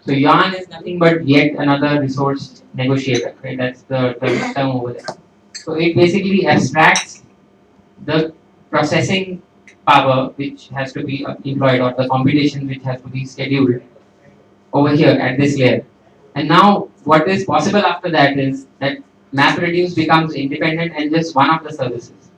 So yarn is nothing but yet another resource negotiator, right? That's the term over there. So it basically abstracts the processing power which has to be employed, or the computation which has to be scheduled over here at this layer. And now what is possible after that is that MapReduce becomes independent and just one of the services.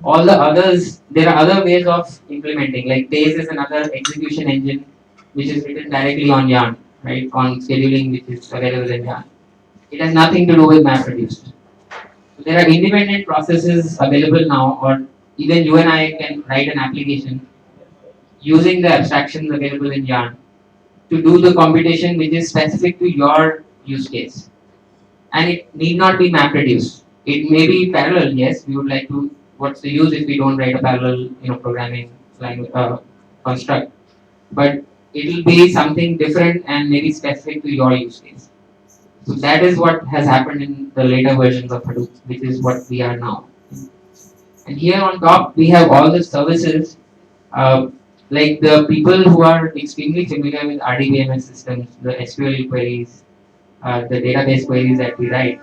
All the others, there are other ways of implementing, like Taze is another execution engine which is written directly on Yarn, right, on scheduling which is available in Yarn. It has nothing to do with MapReduce. So there are independent processes available now, or even you and I can write an application using the abstractions available in Yarn to do the computation which is specific to your use case. And it need not be MapReduce. It may be parallel, yes, we would like to, what's the use if we don't write a parallel, programming language, construct. But it will be something different and maybe specific to your use case. So that is what has happened in the later versions of Hadoop, which is what we are now. And here on top, we have all the services, like the people who are extremely familiar with RDBMS systems, the SQL queries, the database queries that we write.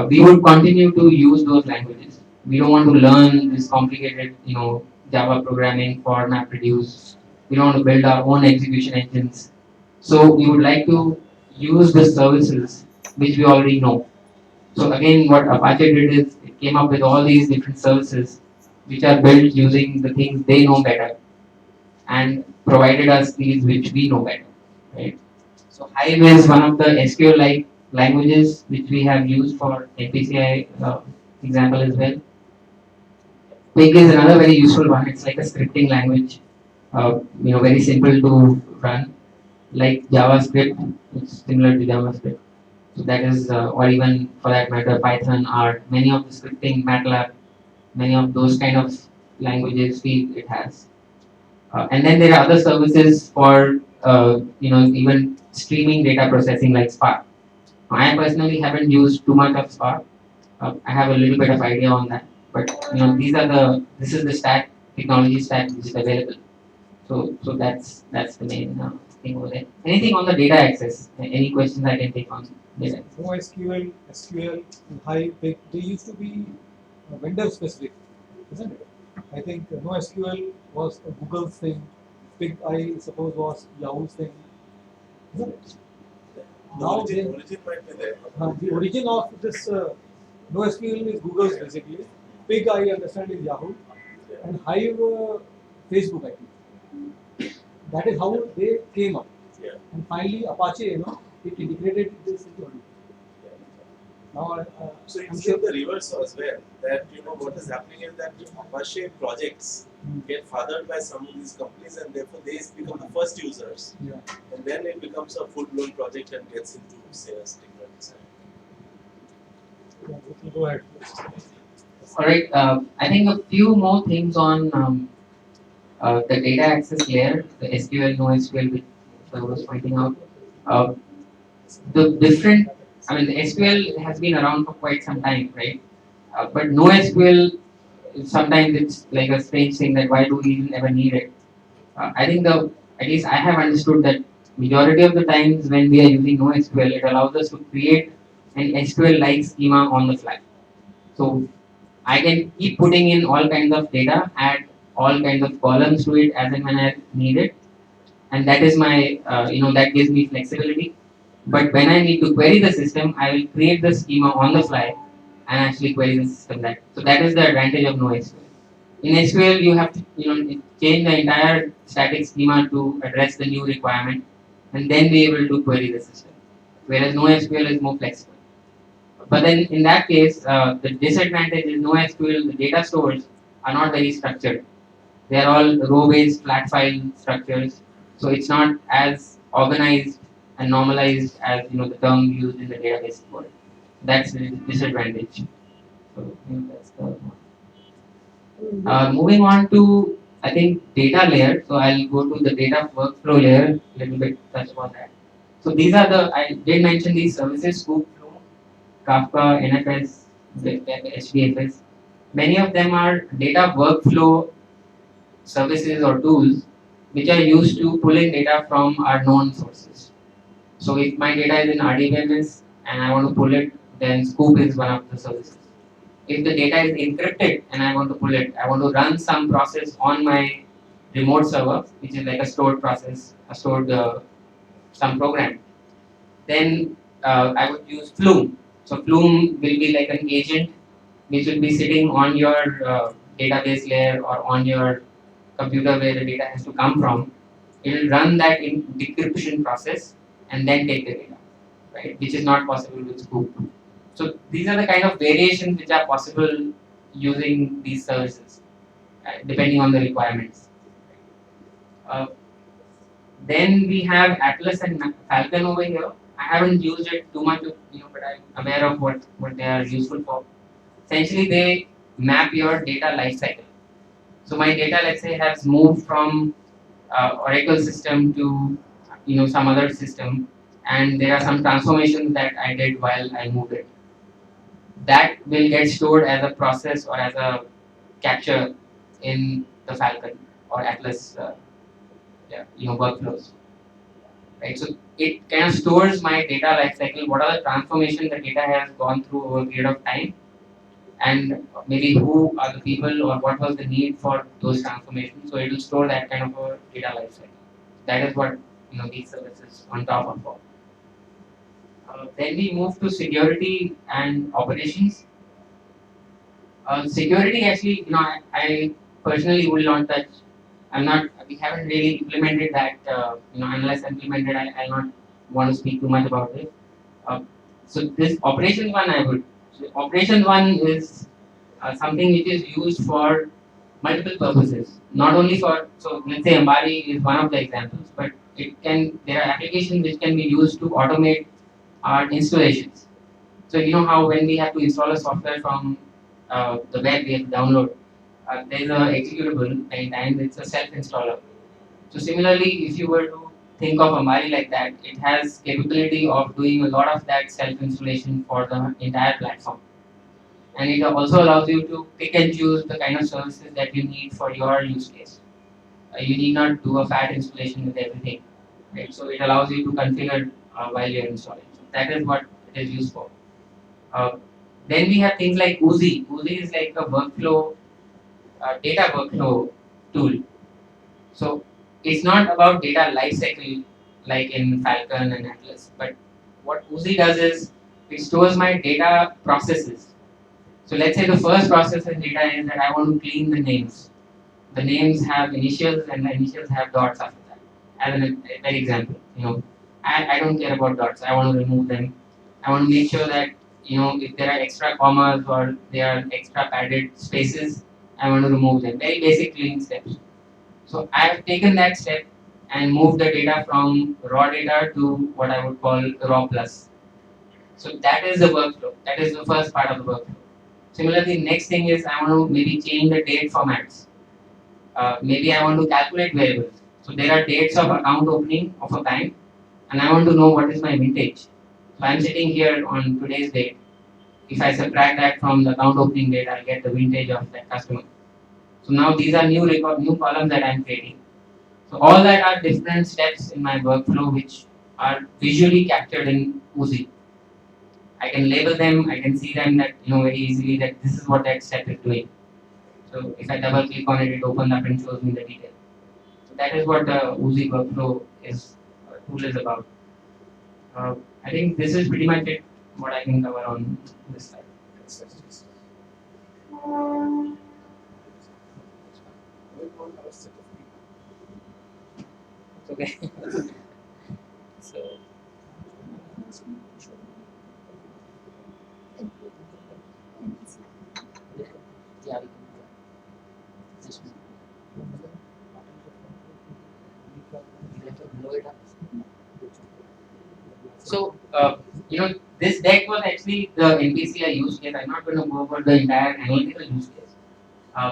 We would continue to use those languages. We don't want to learn this complicated, Java programming for MapReduce. We don't want to build our own execution engines. So we would like to use the services which we already know. So again, what Apache did is it came up with all these different services which are built using the things they know better and provided us these which we know better, right? So Hive is one of the SQL-like languages which we have used for NPCI example as well. Pig is another very useful one. It's like a scripting language, very simple to run, like JavaScript. It's similar to JavaScript. So that is, or even for that matter, Python, R. Many of the scripting, MATLAB, many of those kind of languages it has. And then there are other services for, even streaming data processing like Spark. I personally haven't used too much of Spark. I have a little bit of idea on that, but this is the stack, technology stack which is available. So that's the main thing over there. Anything on the data access? Any questions I can take on data access? NoSQL, SQL, and Hive, they used to be vendor specific, isn't it? I think NoSQL was Google's thing. Pig, I suppose, was Yahoo's thing, isn't it? Now Origin might be there. the origin of this NoSQL is Google's basically. Pig, I understand, is Yahoo, and Hive, Facebook, I think. That is how they came up. Yeah. And finally, Apache, it integrated this into Hadoop. Now, So I'm it's sure the reverse as well. That what is happening is that Apache projects get fathered by some of these companies, and therefore they become the first users. yeah. And then it becomes a full-blown project and gets into say a sticker design. Yeah, we can go ahead. All right. I think a few more things on the data access layer, the SQL, NoSQL, which I was pointing out. The different, the SQL has been around for quite some time, right? But NoSQL, sometimes it's like a strange thing that why do we even ever need it? I think at least I have understood that majority of the times when we are using NoSQL, it allows us to create an SQL-like schema on the fly. So I can keep putting in all kinds of data, add all kinds of columns to it as and when I need it, and that is my, that gives me flexibility. But when I need to query the system, I will create the schema on the fly and actually query the system. So that is the advantage of NoSQL. In SQL, you have to change the entire static schema to address the new requirement, and then be able to query the system. Whereas NoSQL is more flexible. But then in that case, the disadvantage is NoSQL, the data stores are not very structured. They are all row-based flat file structures, so it's not as organized and normalized as the term used in the database world. That's the disadvantage. So that's the one. Moving on to, I think, data layer. So I'll go to the data workflow layer, a little bit touch upon that. So these are I did mention these services: Scoop, Flow, Kafka, NFS, HDFS. Many of them are data workflow services or tools which are used to pulling data from our known sources. So if my data is in RDBMS and I want to pull it, then Scoop is one of the services. If the data is encrypted and I want to pull it, I want to run some process on my remote server, which is like a stored process, a stored some program. Then I would use Flume. So Flume will be like an agent which will be sitting on your database layer or on your computer where the data has to come from. It will run that in decryption process and then take the data, right? Which is not possible with Scoop. So these are the kind of variations which are possible using these services, depending on the requirements. Uh, then we have Atlas and Falcon over here. I haven't used it too much, but I'm aware of what they are useful for. Essentially, they map your data lifecycle. So my data, let's say, has moved from Oracle system to some other system, and there are some transformations that I did while I moved it. That will get stored as a process or as a capture in the Falcon or Atlas, workflows. Right, so it kind of stores my data lifecycle. What are the transformations the data has gone through over a period of time, and maybe who are the people or what was the need for those transformations. So it will store that kind of a data lifecycle. That is what these services on top of all. Then we move to security and operations. Security actually, I personally will not touch. We haven't really implemented that. Unless implemented, I'll not want to speak too much about it. So this operations one I would. So operations one is something which is used for multiple purposes. Not only for, so let's say Ambari is one of the examples, but there are applications which can be used to automate our installations. So how when we have to install a software from the web, we have to download. There is a executable, many times it's a self-installer. So similarly, if you were to think of Ambari like that, it has capability of doing a lot of that self-installation for the entire platform. And it also allows you to pick and choose the kind of services that you need for your use case. You need not do a fat installation with everything, right? So it allows you to configure while you're installing. So that is what it is used for. Then we have things like Oozie. Oozie is like a workflow, data workflow tool. So it's not about data lifecycle like in Falcon and Atlas, but what Oozie does is it stores my data processes. So let's say the first process in data is that I want to clean the names. The names have initials and the initials have dots after that. As an example, I don't care about dots. I want to remove them. I want to make sure that if there are extra commas or there are extra padded spaces, I want to remove them. Very basic cleaning steps. So I have taken that step and moved the data from raw data to what I would call raw plus. So that is the workflow. That is the first part of the workflow. Similarly, next thing is I want to maybe change the date formats. Maybe I want to calculate variables. So there are dates of account opening of a bank, and I want to know what is my vintage. So I'm sitting here on today's date. If I subtract that from the account opening date, I'll get the vintage of that customer. So now these are new columns that I'm creating. So all that are different steps in my workflow which are visually captured in Oozie. I can label them, I can see them that very easily that this is what that step is doing. So if I double click on it, it opens up and shows me the detail. So that is what the Oozie workflow tool is about. I think this is pretty much it, what I can cover on this slide. It's okay. So You have to blow it up. So, this deck was actually the NPCI use case. I'm not going to go over the entire analytical use case.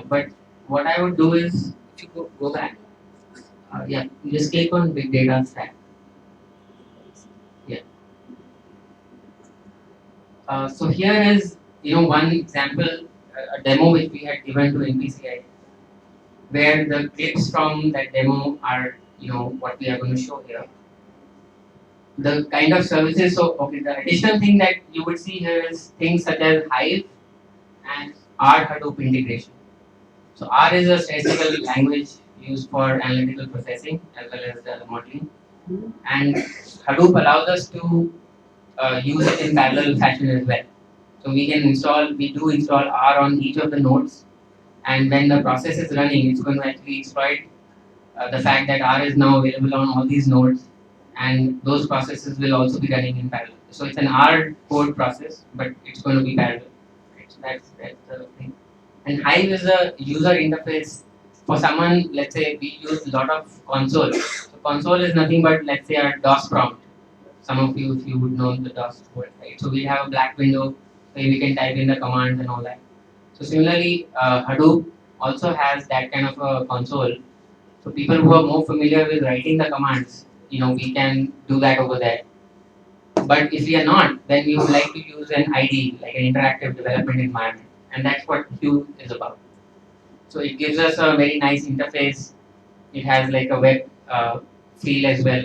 But what I would do is, if you go back, yeah, you just click on big data stack. Yeah. So here is, one example, a demo which we had given to NPCI, where the clips from that demo are, what we are going to show here. The kind of services, so okay, the additional thing that you would see here is things such as Hive and R Hadoop integration. So R is a statistical language used for analytical processing as well as the modeling, and Hadoop allows us to use it in parallel fashion as well. So we do install R on each of the nodes, and when the process is running, it's going to actually exploit the fact that R is now available on all these nodes, and those processes will also be running in parallel. So it's an R code process, but it's going to be parallel. Right? So that's the thing. And Hive is a user interface for someone. Let's say we use a lot of console. So console is nothing but, let's say, a DOS prompt. Some of you, if you would know the DOS code, right? So we have a black window where we can type in the commands and all that. So similarly, Hadoop also has that kind of a console. So people who are more familiar with writing the commands, we can do that over there. But if we are not, then we would like to use an IDE, like an interactive development environment, and that's what Q is about. So it gives us a very nice interface. It has like a web feel as well.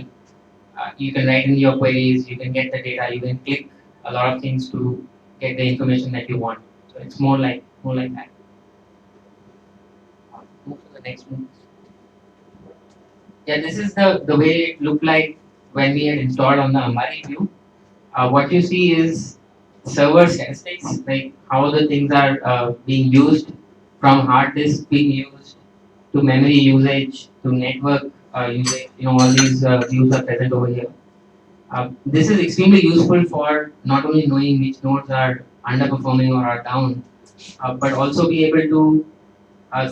You can write in your queries, you can get the data, you can click a lot of things to get the information that you want. So it's more like that. Move to the next one. Yeah, this is the way it looked like when we had installed on the Ambari view. What you see is server statistics, like how the things are being used, from hard disk being used to memory usage to network usage. All these views are present over here. This is extremely useful for not only knowing which nodes are underperforming or are down, but also be able to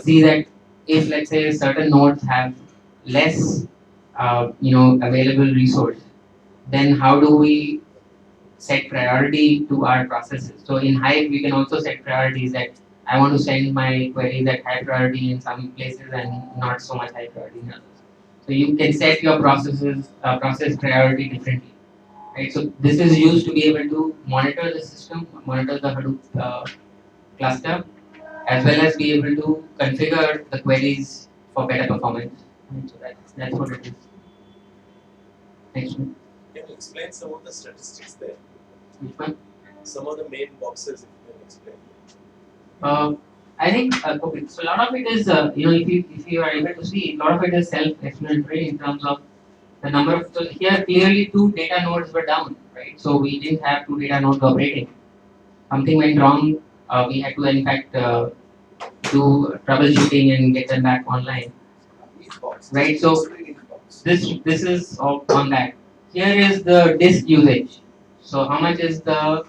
see that if, let's say, certain nodes have less available resource, then how do we set priority to our processes? So in Hive, we can also set priorities that I want to send my queries at high priority in some places and not so much high priority in others. So you can set your process priority differently, right? So this is used to be able to monitor the system, monitor the Hadoop cluster, as well as be able to configure the queries for better performance. Right? So that's what it is. Next one. Can you explain some of the statistics there? Which one? Some of the main boxes, if you can explain. I think okay. So a lot of it is if you are able to see, a lot of it is self-explanatory in terms of the number of. So here clearly 2 data nodes were down, right? So we didn't have 2 data nodes operating. Something went wrong. We had to in fact do troubleshooting and get them back online. Each box. Right, so Explain each box. This is on that. Here is the disk usage. So how much is the,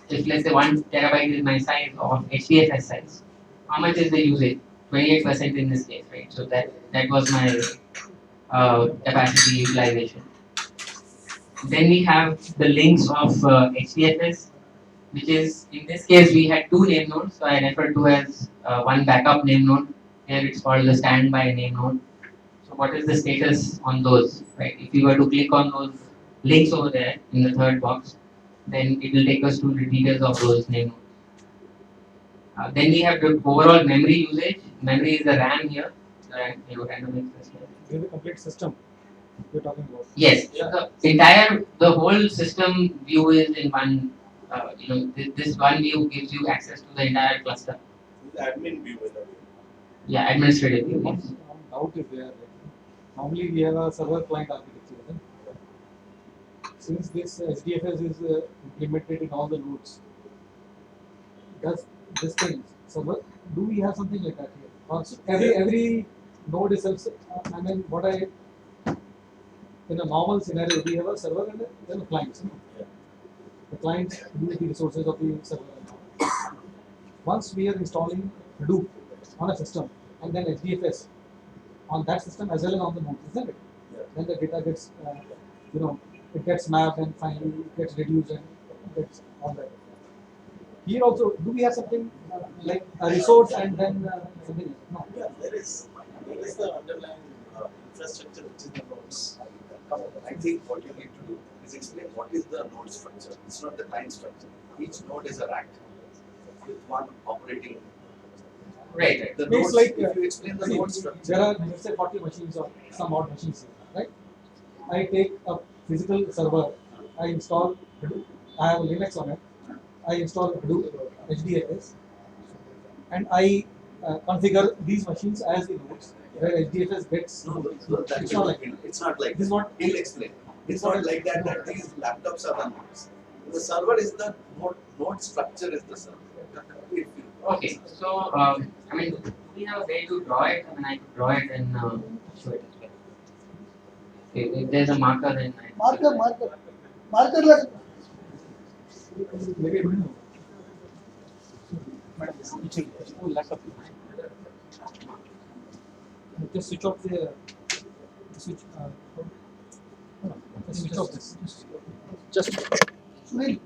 if let's say 1 terabyte is my size of HDFS size, how much is the usage? 28% in this case, right? So that was my capacity utilization. Then we have the links of HDFS, which is, in this case we had 2 name nodes. So I refer to as one backup name node. Here it's called the standby name node. So what is the status on those, right? If you were to click on those links over there in the third box, then it will take us to the details of those name nodes. Then we have the overall memory usage. Memory is the RAM here, random access here. This is a complete system we're talking about. Yes, the whole system view is in one. This one view gives you access to the entire cluster. The admin view in a way. Yeah, administrative view. One Yes. doubt is there. Normally we have a server client architecture. Isn't it? Since this HDFS is implemented in all the nodes, does this thing server? Do we have something like that here? Also, every node is self. I mean, what I in a normal scenario, we have a server and then a client. Yeah. The client use the resources of the server. Once we are installing Hadoop on a system and then HDFS on that system as well as on the node, isn't it? Yeah. then the data gets, it gets mapped and finally it gets reduced and gets all that. Here also, do we have something like a resource and then something else? No. Yeah, there is the underlying infrastructure which is the nodes. I think what you need to do is explain what is the node structure. It's not the client structure. Each node is a rack with one operating. Right. The It's nodes, like, if you explain the See, node structure. there are, let's say, 40 machines or some odd machines here, right? I take a physical server, I install Hadoop, I have a Linux on it, I install Hadoop, HDFS, and I configure these machines as the nodes, where HDFS gets. No, that It's will not like it's not like this is what. he'll explain. It's not like that. That these laptops are the nodes. The server is the node structure is the server. If you- Okay, so I mean, do we have a way to draw it? I mean, I could draw it and show it as well. If there's a marker, then I Marker like Maybe I don't know. Just switch off the switch. Just switch off this. Sunil.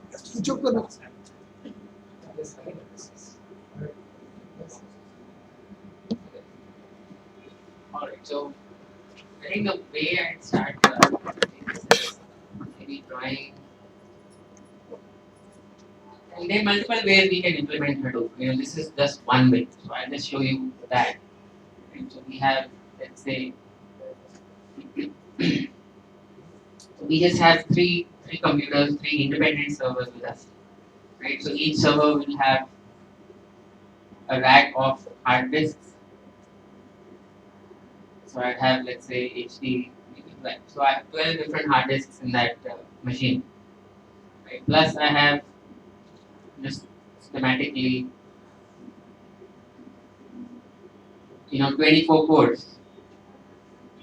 Switch off the notes. Alright, so I think the way I'd start is maybe drawing. And there are multiple ways we can implement Hadoop. This is just one way. So I'll just show you that. Right? So we have, let's say, so we just have three computers, three independent servers with us. Right? So each server will have a rack of hard disks. So I have, let's say, HD. So I have 12 different hard disks in that machine. Right? Plus, I have just schematically, 24 cores,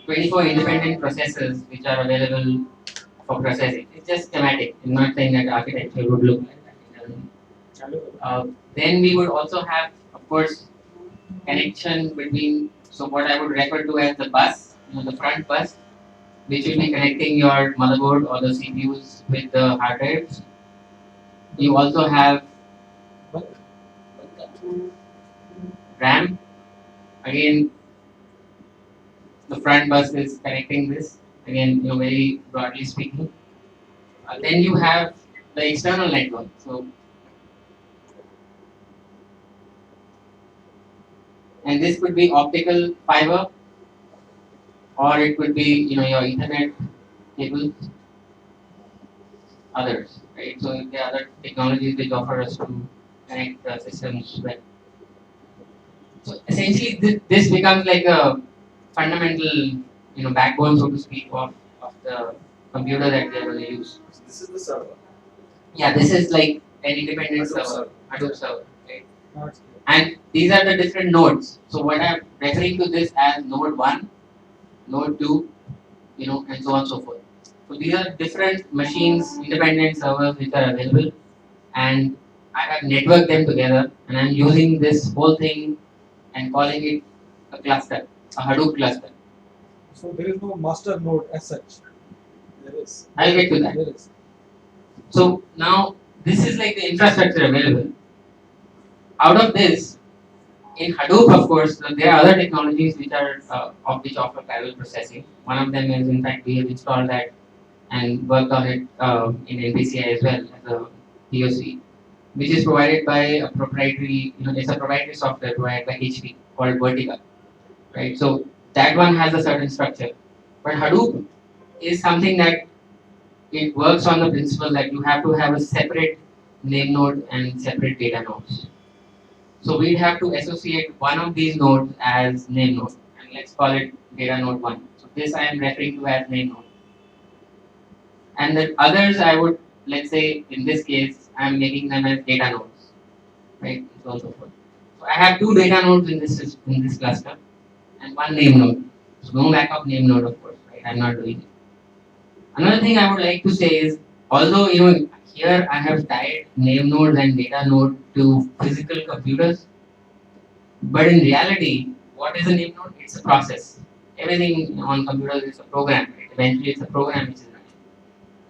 24 independent processors which are available for processing. It's just schematic. I'm not saying that architecture would look like that. It doesn't. Then we would also have, of course, connection between. So what I would refer to as the bus, the front bus, which will be connecting your motherboard or the CPUs with the hard drives. You also have RAM. Again, the front bus is connecting this. Again, very broadly speaking. Then you have the external network. So, and this could be optical fiber, or it could be your Ethernet cables, others, right? So there are other technologies which offer us to connect the systems well. So essentially, this becomes like a fundamental, backbone, so to speak, of the computer that we are going to use. So this is the server. Yeah, this is like an independent Hadoop server, Hadoop server, right? Now it's clear. And these are the different nodes. So what I'm referring to this as node 1, node 2, and so on and so forth. So these are different machines, independent servers which are available, and I have networked them together, and I'm using this whole thing and calling it a cluster, a Hadoop cluster. So there is no master node as such. There is. I'll get to that. There is. So now this is like the infrastructure available. Out of this, in Hadoop, of course, there are other technologies which are which offer parallel processing. One of them is, in fact, we have installed that and worked on it in NPCI as well as a POC, which is provided by a proprietary, it's a proprietary software provided by HP called Vertica, right? So that one has a certain structure, but Hadoop is something that it works on the principle that you have to have a separate name node and separate data nodes. So we'd have to associate one of these nodes as name node, and let's call it data node 1. So this I am referring to as name node. And the others I would, let's say in this case, I am making them as data nodes, right? And so on and so forth. So I have two data nodes in this cluster and one name node. So no backup name node, of course, right? I'm not doing it. Another thing I would like to say is, although here I have tied name nodes and data node to physical computers, but in reality, what is a name node? It's a process. everything on computers is a program, right? Eventually it's a program which is running.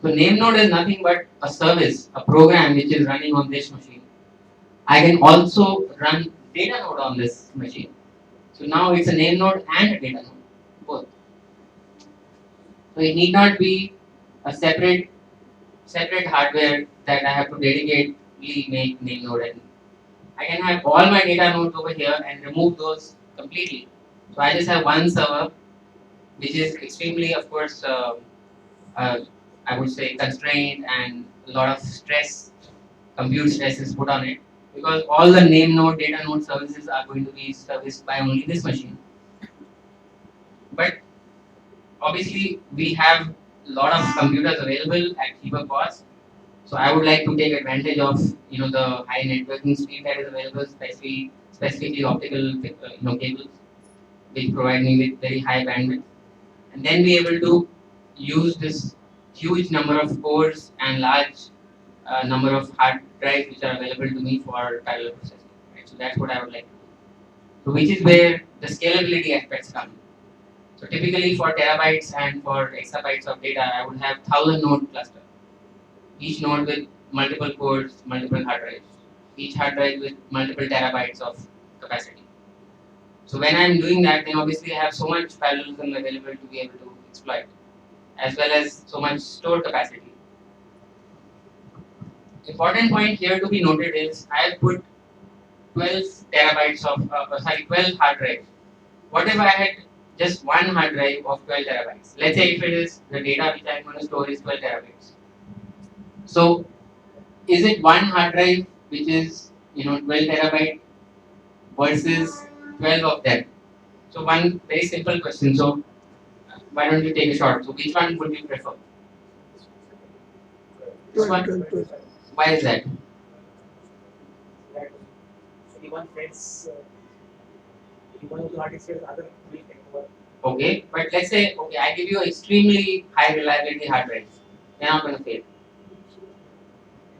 So name node is nothing but a service, a program which is running on this machine. I can also run data node on this machine. So now it's a name node and a data node, both. So it need not be a separate hardware that I have to dedicatedly make name node, and I can have all my data nodes over here and remove those completely. So I just have one server, which is extremely, of course, uh, I would say constrained, and a lot of stress, compute stress is put on it, because all the name node, data node services are going to be serviced by only this machine. But obviously, we have a lot of computers available at cheaper cost. So I would like to take advantage of the high networking speed that is available, specifically optical cables, which provide me with very high bandwidth, and then be able to use this huge number of cores and large number of hard drives which are available to me for parallel processing. Right? So that's what I would like to do. So which is where the scalability aspects come. So typically for terabytes and for exabytes of data, I would have 1,000 node cluster. Each node with multiple cores, multiple hard drives. Each hard drive with multiple terabytes of capacity. So when I'm doing that, then obviously I have so much parallelism available to be able to exploit, as well as so much store capacity. Important point here to be noted is I have put 12 terabytes of 12 hard drives. What if I had just one hard drive of 12 terabytes? Let's say if it is the data which I'm going to store is 12 terabytes. So is it one hard drive which is 12 terabyte versus 12 of them? So one very simple question. So why don't you take a shot? So which one would you prefer? This one? Why is that? That anyone fails, anyone of the artist fails, other will take over. Okay, but let's say I give you extremely high reliability hard drives. They're not going to fail.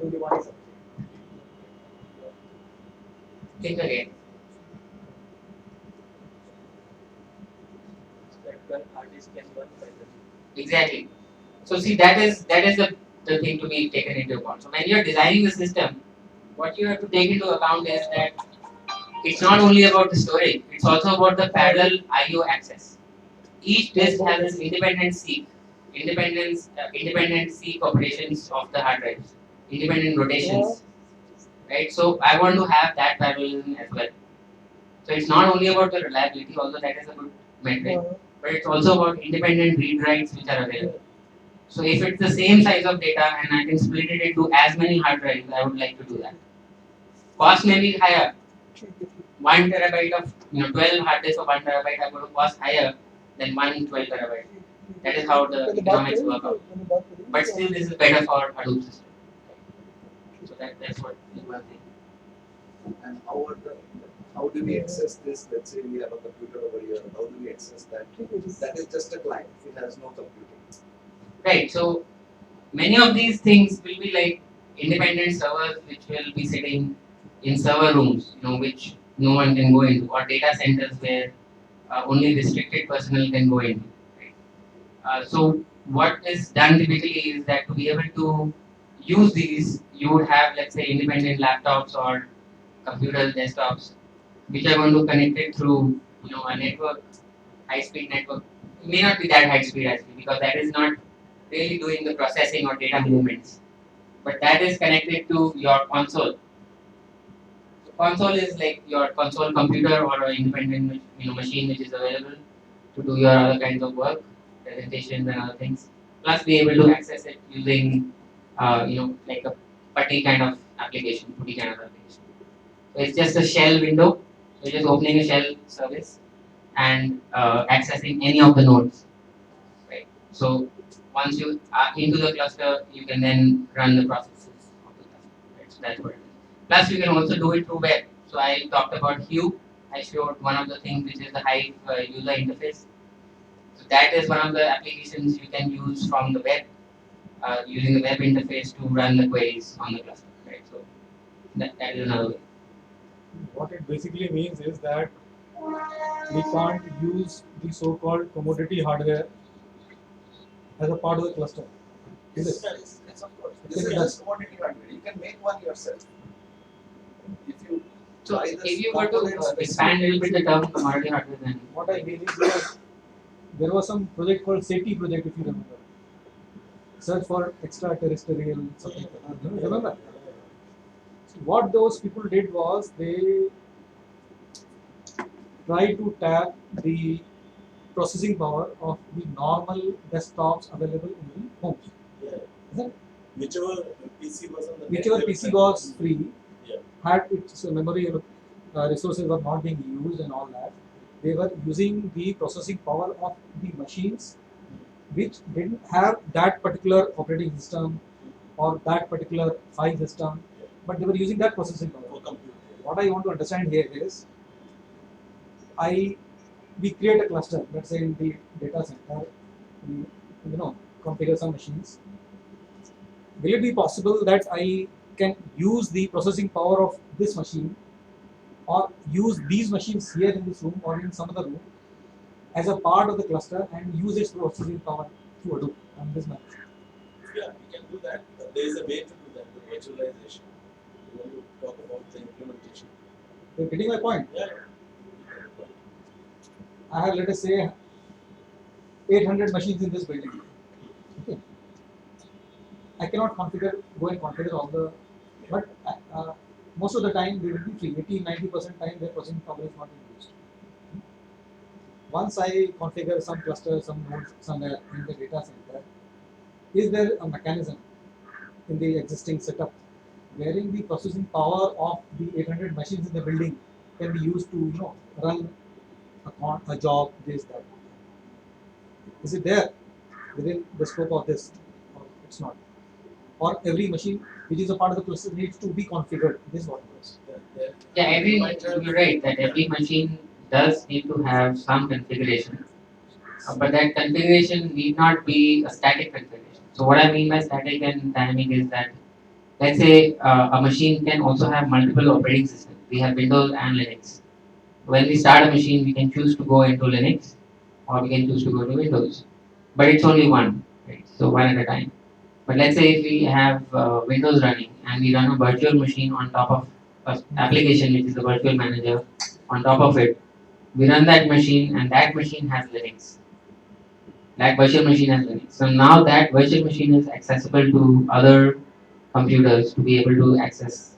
Only one is sufficient. Think again. That one artist can work better. Exactly. So see that is the thing to be taken into account. So when you're designing the system, what you have to take into account is that it's not only about the storage, it's also about the parallel I/O access. Each disk has its independent seek operations of the hard drives, independent rotations, right? So I want to have that parallelism as well. So it's not only about the reliability, although that is a good metric, but it's also about independent read writes which are available. So if it's the same size of data and I can split it into as many hard drives, I would like to do that. Cost may be higher. 1 terabyte of 12 hard disks of 1 terabyte are going to cost higher than 12 terabyte. That is how the economics work out. But still, this is better for Hadoop system. So that's what is one thing. And how do we access this? Let's say we have a computer over here. How do we access that? That is just a client. It has no computing. Right. So many of these things will be like independent servers which will be sitting in server rooms, which no one can go into, or data centers where only restricted personnel can go into. Right? So what is done typically is that to be able to use these, you would have, let's say, independent laptops or computers, desktops, which are going to connect it through a network, high-speed network. It may not be that high speed actually, because that is not really doing the processing or data movements, but that is connected to your console. So console is like your console computer or an independent machine which is available to do your other kinds of work, presentations and other things. Plus, be able to access it using like a PuTTY kind of application, PuTTY kind of application. So it's just a shell window. So you're just opening a shell service and accessing any of the nodes, right? So once you are into the cluster, you can then run the processes of the cluster, right? So that's what it is. Plus, you can also do it through web. So I talked about Hue. I showed one of the things which is the Hive user interface. So that is one of the applications you can use from the web, using the web interface to run the queries on the cluster, right? So that is another way. What it basically means is that we can't use the so-called commodity hardware as a part of the cluster. Is it? Yes, of course. Okay, This is that's- just commodity hardware. You can make one yourself. If you So buy the if you were to components expand a little bit the term commodity hardware, then What I mean is that there was some project called SETI project, if you remember. Search for extraterrestrial something. Remember? So what those people did was they tried to tap the processing power of the normal desktops available in the homes. Yeah. Isn't it? Whichever PC was on the Whichever net, they PC were was trying to- free, Yeah. had its memory resources were not being used and all that. They were using the processing power of the machines which didn't have that particular operating system or that particular file system, but they were using that processing power. For computer. What I want to understand here is, we create a cluster, let's say in the data center, we configure some machines. Will it be possible that I can use the processing power of this machine or use these machines here in this room or in some other room as a part of the cluster and use its processing power through Hadoop on this machine? Yeah, we can do that, but there is a way to do that, the virtualization. You want to talk about the implementation. You're getting my point? Yeah. I have, let us say, 800 machines in this building. Okay. I cannot go and configure all the, but most of the time they will be free. 80-90% time their processing power is not being used. Once I configure some cluster, some nodes somewhere in the data center, is there a mechanism in the existing setup wherein the processing power of the 800 machines in the building can be used to run a job, this, that? Is it there within the scope of this, or it's not? Or every machine which is a part of the cluster needs to be configured? This is what it is. yeah, You might have- you're right that every machine does need to have some configuration, but that configuration need not be a static configuration. So what I mean by static and dynamic is that, let's say a machine can also have multiple operating systems. We have Windows and Linux. When we start a machine, we can choose to go into Linux or we can choose to go to Windows, but it's only one, right? So one at a time. But let's say if we have Windows running and we run a virtual machine on top of an application which is the virtual manager on top of it, we run that machine and that machine has Linux. That virtual machine has Linux. So now that virtual machine is accessible to other computers to be able to access,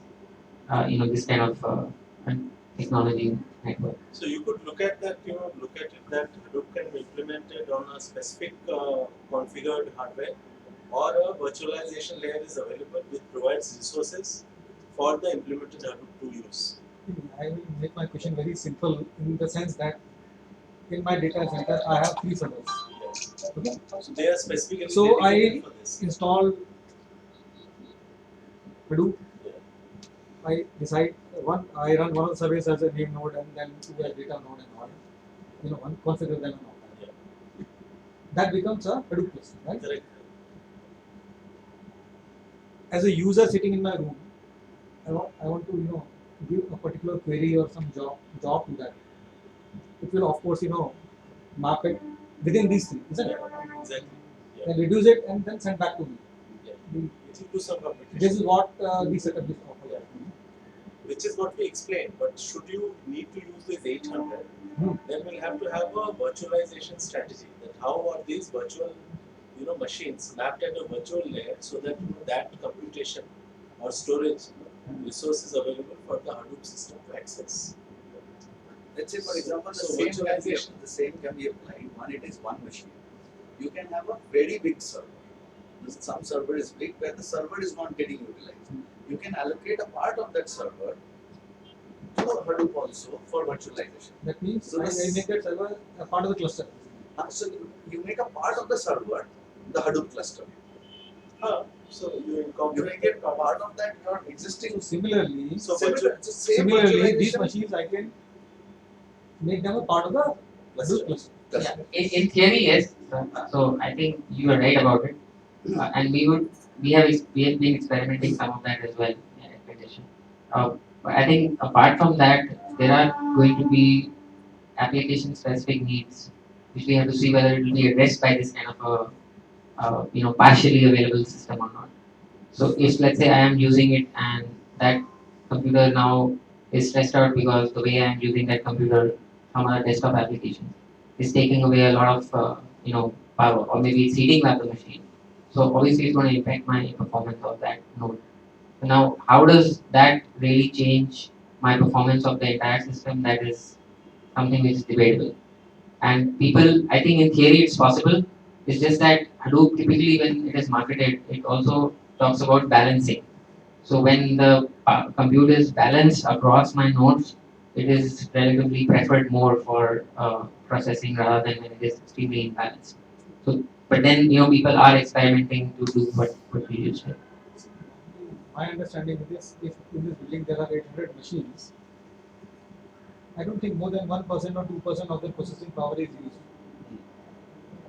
this kind of technology network. So you could look at that, look at it that Hadoop can be implemented on a specific configured hardware, or a virtualization layer is available which provides resources for the implemented Hadoop to use. I will make my question very simple in the sense that in my data center I have 3 servers. Okay? So they are specifically So dedicated for this. Install Hadoop. Yeah. I decide I run one of the service as a name node and then 2 as data node and all. One configure them and all that. Yeah. That becomes a Hadoop cluster, right? Correct. As a user sitting in my room, I want to give a particular query or some job to that. It will of course map it within these 3, isn't it? Exactly. Yeah. Then reduce it and then send back to me. Yeah. The- It will do some computation. This is what the setup is offered. Yeah. Which is what we explained. But should you need to use this 800, Hmm. then we'll have to have a virtualization strategy. That how are these virtual, machines mapped at a virtual layer so that that computation or storage resources available for the Hadoop system to access. Let's say, for example, So the same can be applied. One, it is one machine. You can have a very big server. Some server is big where the server is not getting utilized. You can allocate a part of that server to Hadoop also for virtualization. That means So I this- make that server a part of the cluster. So you make a part of the server, the Hadoop cluster. So you You incorporate make it a part of that your existing. So similarly, So Similar, it's the same similarly these virtualization machines I can make them a part of the Hadoop cluster. cluster. Yeah, in theory, yes. So I think you are right about it, and we have been experimenting some of that as well in expectation. But I think apart from that, there are going to be application specific needs, which we have to see whether it will be addressed by this kind of a partially available system or not. So if let's say I am using it and that computer now is stressed out because the way I am using that computer from a desktop application is taking away a lot of power, or maybe it's heating up the machine. So obviously it's going to impact my performance of that node. So now how does that really change my performance of the entire system? That is something which is debatable. And people, I think in theory it's possible. It's just that Hadoop typically when it is marketed, it also talks about balancing. So when the compute is balanced across my nodes, it is relatively preferred more for processing rather than when it is extremely imbalanced. So, but then people are experimenting to do what we used to. My understanding is this: if in this building there are 800 machines, I don't think more than 1% or 2% of the processing power is used.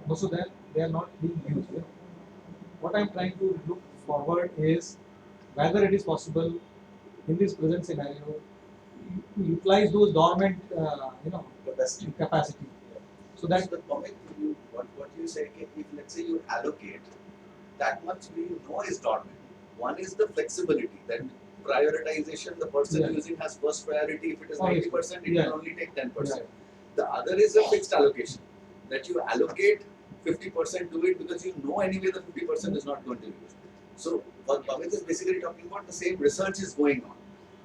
Most of them, they are not being used. What I'm trying to look forward is whether it is possible in this present scenario to utilize those dormant, capacity. So That's that the point. What you say, okay, if let's say you allocate that much we know is dormant. One is the flexibility that prioritization the person Yeah. using has first priority. If it is Obviously. 90%, it Yeah. can only take 10%. Yeah. The other is a fixed allocation that you allocate 50% to it because you know anyway the 50% is not going to be used. So what Pamit is basically talking about, the same research is going on.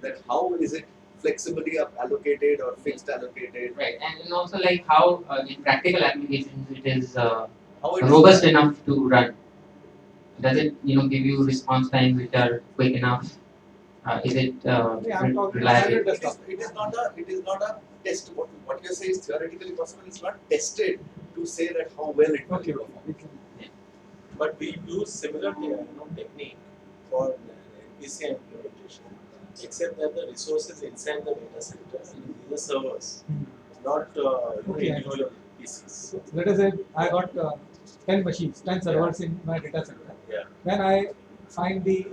That how is it flexibly allocated or fixed allocated? Right, and also like how in practical applications it is How it is robust enough to run. Does it give you response time which are quick enough? Is it Yeah, I'm talking reliable? standard It is not a test. What you say is theoretically possible. It's not tested to say that how well it will okay. perform. But we use similar technique for PCI implementation, except that the resources inside the data center are the servers, not Okay, I individual PCs. Let us say I got 10 machines, 10 servers in my data center. Yeah. Then I find the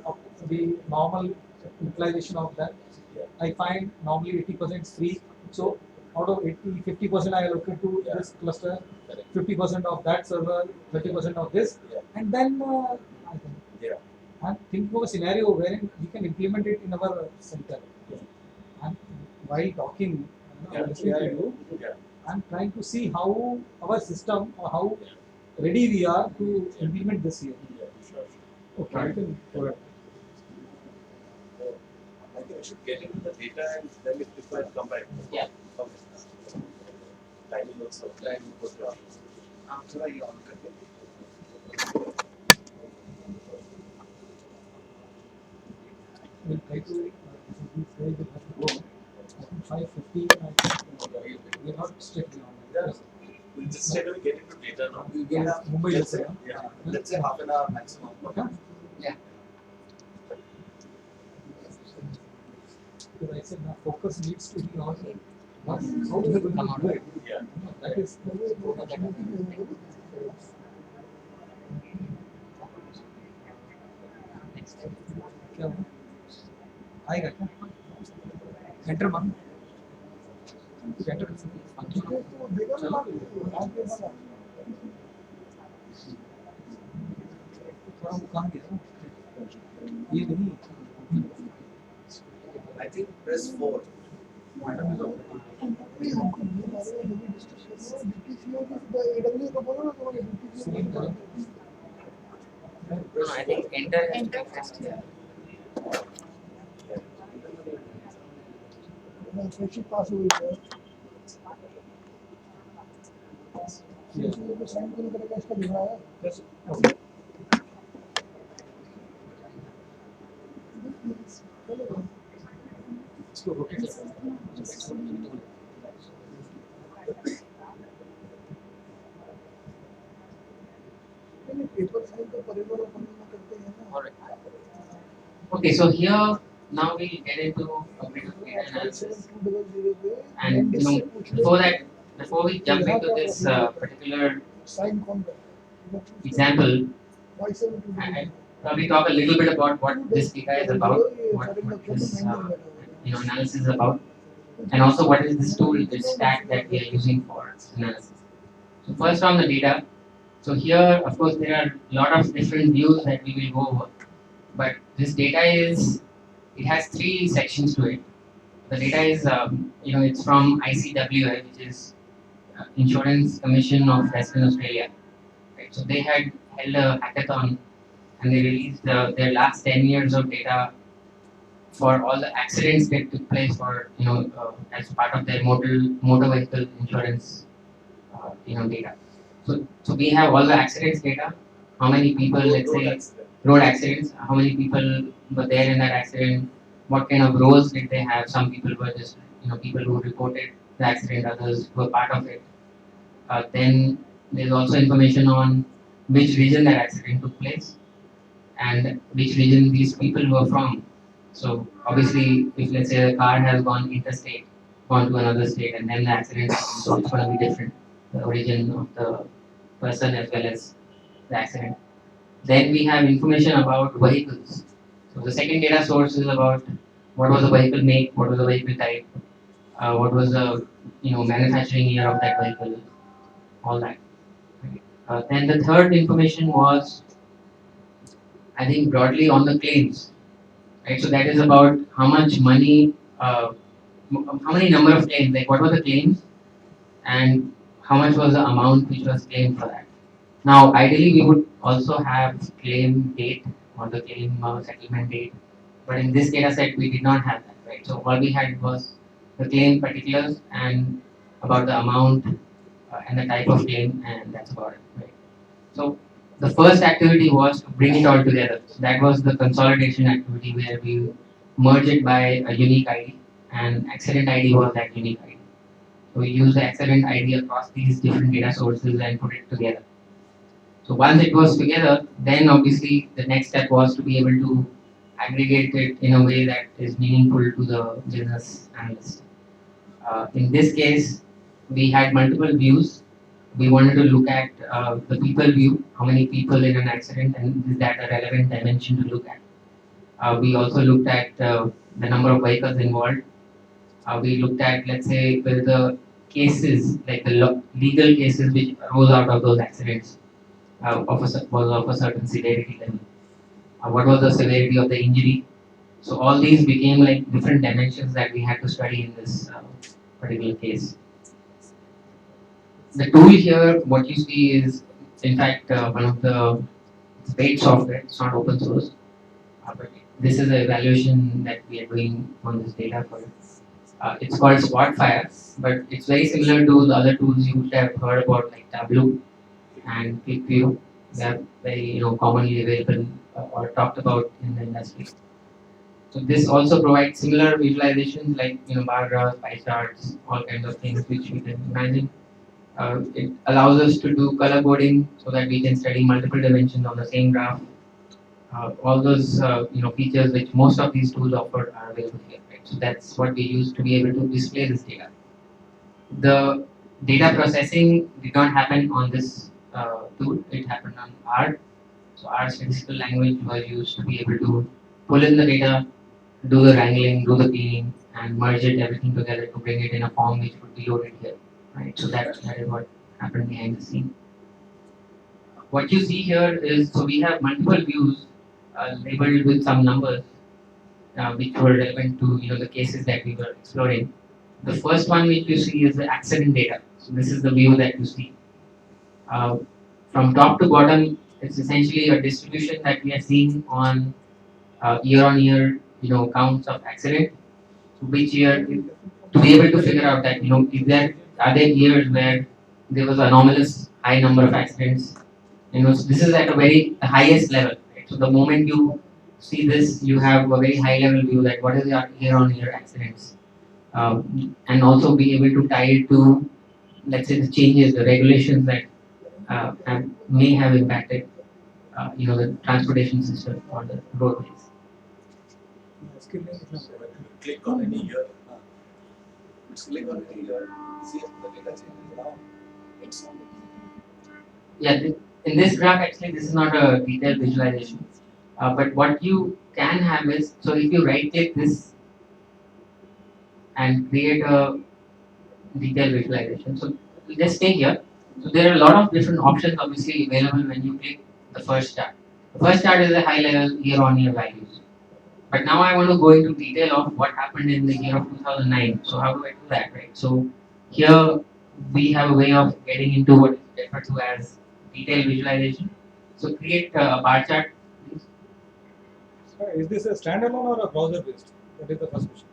normal utilization of that. Yeah. I find normally 80% is free. So out of 50% I allocate to Yeah. this cluster, Correct. 50% of that server, 30% of this, Yeah. and then I think. Yeah. And think of a scenario wherein we can implement it in our center. Yeah. And while talking, listening to you, Yeah. I'm trying to see how our system or how ready we are to implement this here. Yeah, sure. Okay, I can go ahead. I think we should get into the data and then if required come back. Yeah. Okay. Timing also. Time to put after you on We'll try to these guys will have to go. I think 5:50. We are not strictly on Yeah. that. We'll just try to get into data now. We will have Mumbai let's is say, there. let's say half an hour maximum. Okay. Yeah. Because I said now focus needs to be on what how we are going to do it. Yeah. That is क्या हुआ? आएगा क्या? Enter मान. Enter कर सकते हैं. चलो. थोड़ा वो कहाँ गया? ये नहीं. I think press 4. Madam is over. Same करो. No, I think enter has to be first. पास हुई है Yes. साइन करने का इसका दिख रहा है Yes. Okay. इसको rotate करो. पेपर साइन तो परिवार में करते हैं ना Alright. Okay, so here now we get into a bit of data analysis. 7200 पे And before we jump into this particular sign कौन करता है example, 5720 I probably talk a little bit about what this data is about, what this analysis is about. and also what is this tool, this stack that we are using for analysis. So first on the data. So here, of course, there are a lot of different views that we will go over, but this data it has three sections to it. The data is, it's from ICWI, which is Insurance Commission of Western Australia. Right? So they had held a hackathon and they released their last 10 years of data for all the accidents that took place for, as part of their motor vehicle insurance, data. So we have all the accidents data, how many people, let's Road say, accident. road accidents, how many people were there in that accident, what kind of roles did they have. Some people were just, people who reported the accident, others were part of it. Then there's also information on which region that accident took place and which region these people were from. So obviously, if let's say the car has gone interstate, gone to another state, and then the accident happens, so it's going to be different, the origin of the person as well as the accident. Then we have information about vehicles. So the second data source is about what was the vehicle make, what was the vehicle type, what was the manufacturing year of that vehicle, all that. Then the third information was, I think, broadly on the claims. Right, so that is about how much money, how many number of claims, like what were the claims, and how much was the amount which was claimed for that. Now, ideally, we would also have claim date or the claim settlement date, but in this data set, we did not have that, right? So all we had was the claim particulars and about the amount and the type of claim, and that's about it, right? So the first activity was to bring it all together. So that was the consolidation activity where we merged it by a unique ID, and accident ID was that unique ID. So we used the accident ID across these different data sources and put it together. So once it was together, then obviously the next step was to be able to aggregate it in a way that is meaningful to the business analyst. In this case, we had multiple views. We wanted to look at the people view, how many people in an accident, and is that a relevant dimension to look at. We also looked at the number of vehicles involved. We looked at, let's say, whether the cases, like the legal cases which arose out of those accidents, was of a certain severity level. What was the severity of the injury? So all these became like different dimensions that we had to study in this particular case. The tool here, what you see is, in fact, one of the paid software. It's not open source, but this is an evaluation that we are doing on this data for. It's called Spotfire, but it's very similar to the other tools you would have heard about, like Tableau and QuickView. They are very commonly available or talked about in the industry. So this also provides similar visualizations like bar graphs, pie charts, all kinds of things which we can imagine. It allows us to do color coding so that we can study multiple dimensions on the same graph. All those features which most of these tools offer are available here. Right? So that's what we use to be able to display this data. The data processing did not happen on this tool; it happened on R. So R statistical language was used to be able to pull in the data, do the wrangling, do the cleaning, and merge it everything together to bring it in a form which would be loaded here. Right, so that is what happened behind the scene. What you see here is, so we have multiple views labeled with some numbers which were relevant to the cases that we were exploring. The first one which you see is the accident data. So this is the view that you see. From top to bottom, it's essentially a distribution that we are seeing on year-on-year counts of accident. So which year, to be able to figure out that if there are there years where there was anomalous high number of accidents. So this is at a very highest level. Right? So the moment you see this, you have a very high level view that what is your year-on-year accidents, and also be able to tie it to, let's say, the changes, the regulations that may have impacted, the transportation system or the roadways. Click on any year. It's click on it here, see if the data changes now. It's Yeah, in this graph, actually, this is not a detailed visualization. But what you can have is, so if you right click this, and create a detailed visualization. So we just stay here. So there are a lot of different options obviously available when you click the first chart. The first chart is a high level year on year values. But now I want to go into detail of what happened in the year of 2009. So how do I do that, right? So here we have a way of getting into what is referred to as detailed visualization. So create a bar chart, please. Is this a standalone or a browser based? That is the first question.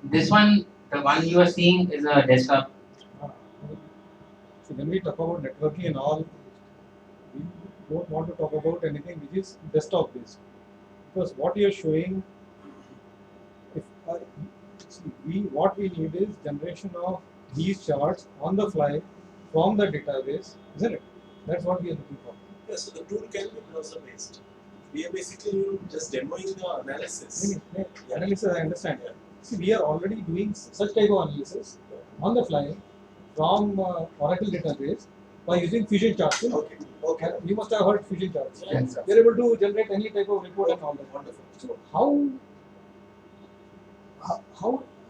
This one, the one you are seeing is a desktop. Ah, So when we talk about networking and all, we don't want to talk about anything which is desktop based, because what you are showing, if see, what we need is generation of these charts on the fly from the database, isn't it? That's what we are looking for. Yeah, so the tool can be browser based. We are basically just demoing the analysis. Analysis, I understand. See, we are already doing such type of analysis on the fly from Oracle database by using Fusion charts. Okay. Okay. You must have heard Fusion charts. Yes. We are able to generate any type of report and all that. Wonderful. So how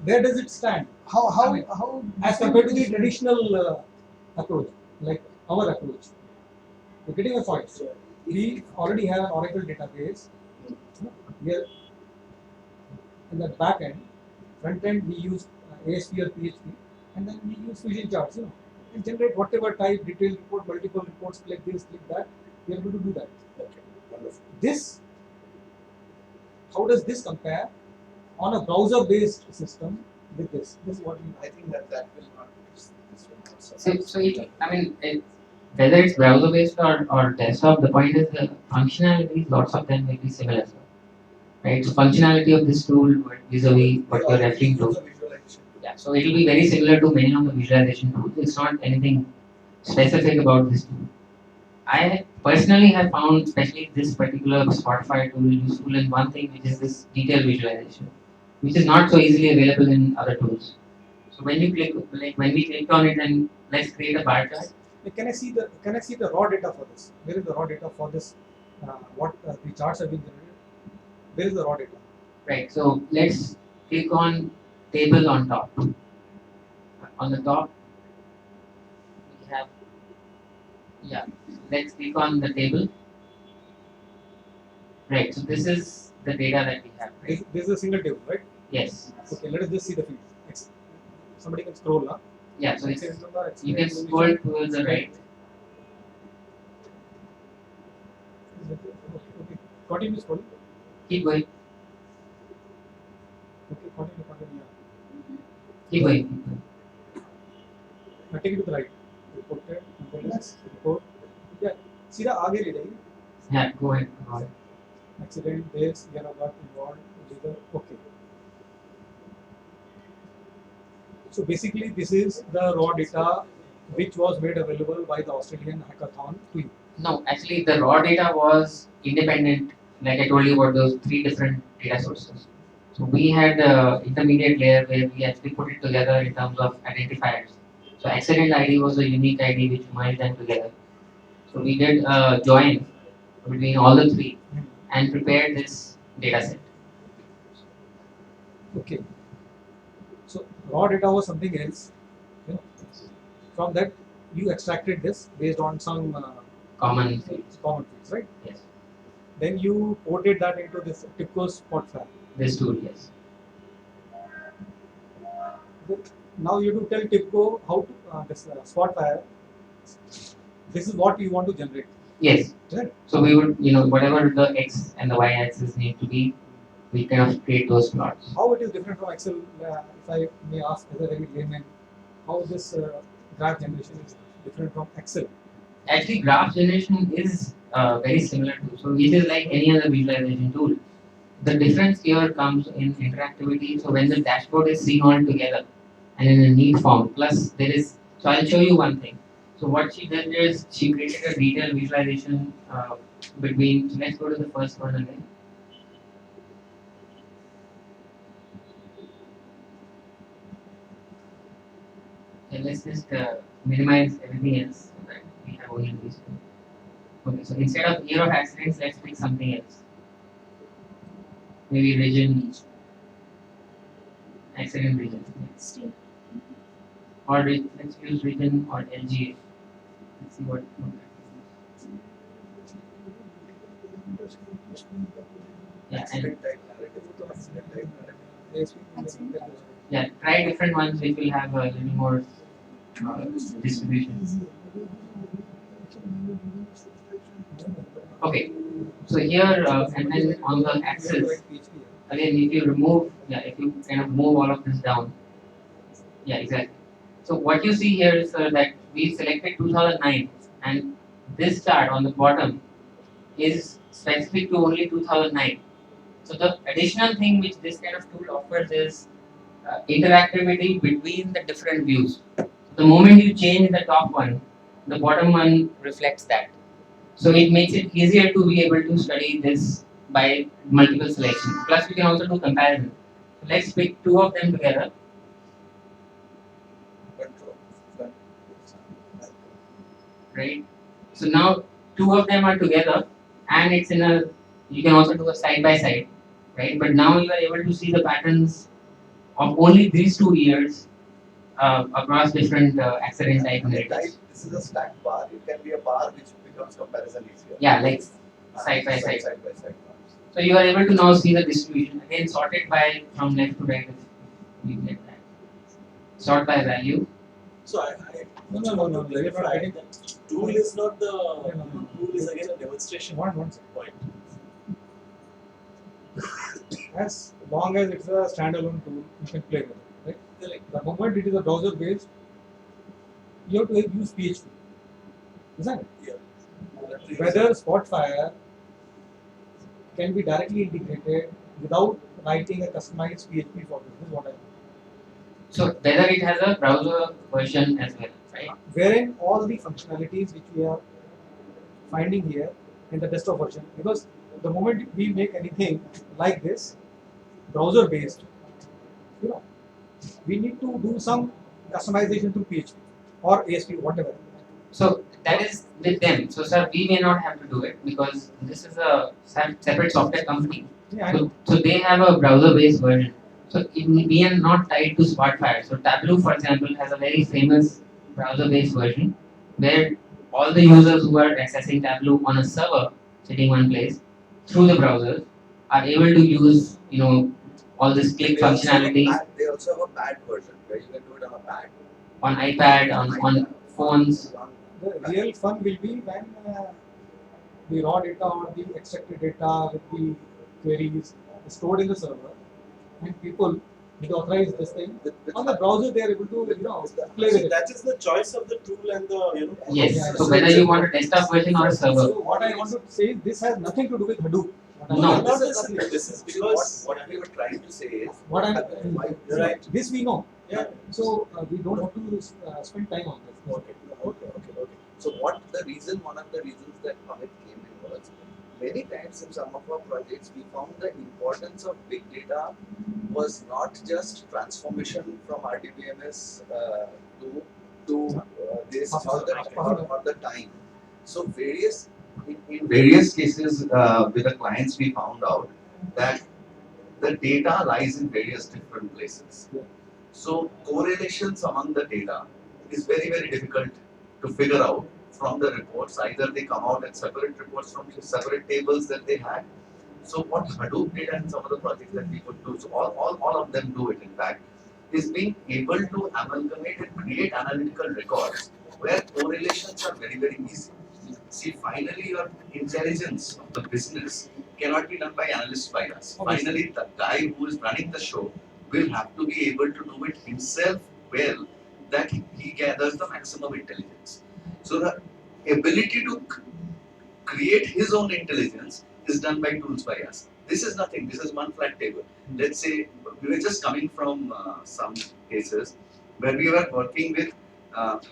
where does it stand I mean, how as compared to the traditional approach, like our approach? You're getting a point. We already have an Oracle database. We are in the back end, front end we use ASP or PHP, and then we use Fusion charts, and generate whatever type, detailed report, multiple reports, click this, click that. We are able to do that. Okay. Wonderful. This, how does this compare on a browser-based system with this? This is what we. I think that will not, this will not So, suffice. so I mean, whether it's browser based or desktop, the point is the functionalities, lots of them will be similar. Right? So functionality of this tool vis-a-vis what you're referring to. Yeah, so it will be very similar to many of the visualization tools. It's not anything specific about this tool. I personally have found, especially this particular Spotify tool, useful in one thing, which is this detailed visualization, which is not so easily available in other tools. So when you click, like when we clicked on it and let's create a bar chart. Can I see the raw data for this? Where is the raw data for this? What the charts have been generated? Where is the raw data? Right. So let's click on table on top. On the top, we have, yeah. Let's click on the table. Right. So this is the data that we have. Right? This is a single table, right? Yes. Okay, let us just see the field. Somebody can scroll now. Yeah. So it's, Access number, you can scroll towards the right. Okay. Continue scrolling. Keep going. Okay, continue. Yeah. Keep going. Keep going. Now take it to the right. Reported, report. Yeah. सीधा आगे ले जाइए. Yeah. Go ahead. Go ahead. Accident, dates, year of got involved, legal. Okay. So basically, this is the raw data which was made available by the Australian hackathon to you. No, actually, the raw data was independent. Like I told you about those 3 different data sources. So we had the intermediate layer where we actually put it together in terms of identifiers. So accident ID was a unique ID which merged them together. So we did a join between all the 3 and prepared this data set. Okay. So raw data was something else. From that, you extracted this based on some Common fields. common fields, right? Yes. Then you ported that into this TIBCO spot file. This tool, yes. Now you have to tell TIBCO how to this spot file. This is what you want to generate. Yes. Right. So we would, whatever the x and the y axis need to be, we kind of create those plots. How it is different from Excel? If I may ask as a very layman, how this graph generation is different from Excel? Actually, graph generation is very similar to, so it is like any other visualization tool. The difference here comes in interactivity. So when the dashboard is seen all together and in a neat form, plus there is, so I'll show you one thing. So what she did is she created a detailed visualization between, so let's go to the first one again. Okay, let's just minimize everything else so that we have only these two. Okay, so instead of year of accidents, let's pick something else. Maybe region accident region. Or let's use region or LGA. Let's see what that is. Yeah, and Accident type narrative, accident type narrative. yeah, try different ones which will have a little more distribution. Okay, so here and then on the axis, again if you remove, if you kind of move all of this down, exactly. So what you see here is that we selected 2009 and this chart on the bottom is specific to only 2009. So the additional thing which this kind of tool offers is interactivity between the different views. The moment you change the top one, the bottom one reflects that. So it makes it easier to be able to study this by multiple selections. Plus we can also do comparison. So let's pick two of them together. Control. Right? So now two of them are together and it's in a, you can also do a side by side, right? But now you are able to see the patterns of only these 2 years across different accident type And the narratives. type, this is a stacked bar. It can be a bar which becomes comparison easier. Yeah, like side by side. Side by side bars. So you are able to now see the distribution again sorted by from left to right. If we get that. Sort by value. So I No, just no, want no, to no, you're not clarify getting- that tool is not the no. tool is again a demonstration One point. as long as it's a standalone tool, you can play with it, right? Correct. The moment it is a browser based, you have to use PHP, isn't it? Yeah. Whether Spotfire can be directly integrated without writing a customized PHP for this is what I mean. So whether it has a browser version as well, right? Wherein all the functionalities which we are finding here in the desktop version, because the moment we make anything like this, browser based, we need to do some customization through PHP or ASP, whatever. So that is with them. So sir, we may not have to do it because this is a separate software company. Yeah, I know. So they have a browser-based version. So we are not tied to Spotfire. So Tableau, for example, has a very famous browser-based version where all the users who are accessing Tableau on a server sitting one place through the browser are able to use, all this click They also have a functionality pad- They also have a pad version where you can do it on a pad. on iPad, on phones. The real fun will be when the raw data or the extracted data with the queries is stored in the server and people with authorize this thing on the browser they are able to play with So it. that is the choice of the tool and the Yes. Yeah, So yeah. whether you want a desktop version or a server. So what I want to say is this has nothing to do with Hadoop. No. not necessarily. This is because What we were trying to say is, What I'm why- You're right. this we know. Yeah. So we don't have to spend time on this. Okay. So one of the reasons that Amit came in was, many times in some of our projects we found the importance of big data was not just transformation from RDBMS to this or the time. So in various cases with the clients we found out that the data lies in various different places. Yeah. So correlations among the data is very, very difficult to figure out from the reports. Either they come out as separate reports from separate tables that they had. So what Hadoop did and some of the projects that we could do, so all of them do it in fact, is being able to amalgamate and create analytical records where correlations are very, very easy. See, finally your intelligence of the business cannot be done by analysts by us. Finally, the guy who is running the show will have to be able to do it himself well, that he gathers the maximum intelligence. So the ability to create his own intelligence is done by tools by us. This is nothing. This is one flat table. Let's say we were just coming from some cases where we were working with.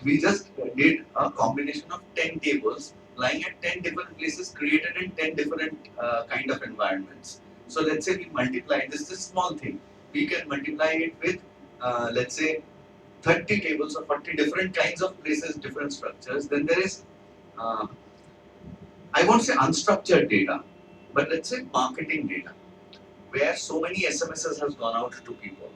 We just did a combination of 10 tables lying at 10 different places created in 10 different kind of environments. So let's say we multiply, this is a small thing. We can multiply it with, let's say, 30 tables of 40 different kinds of places, different structures. Then there is, I won't say unstructured data, but let's say marketing data, where so many SMSs has gone out to people.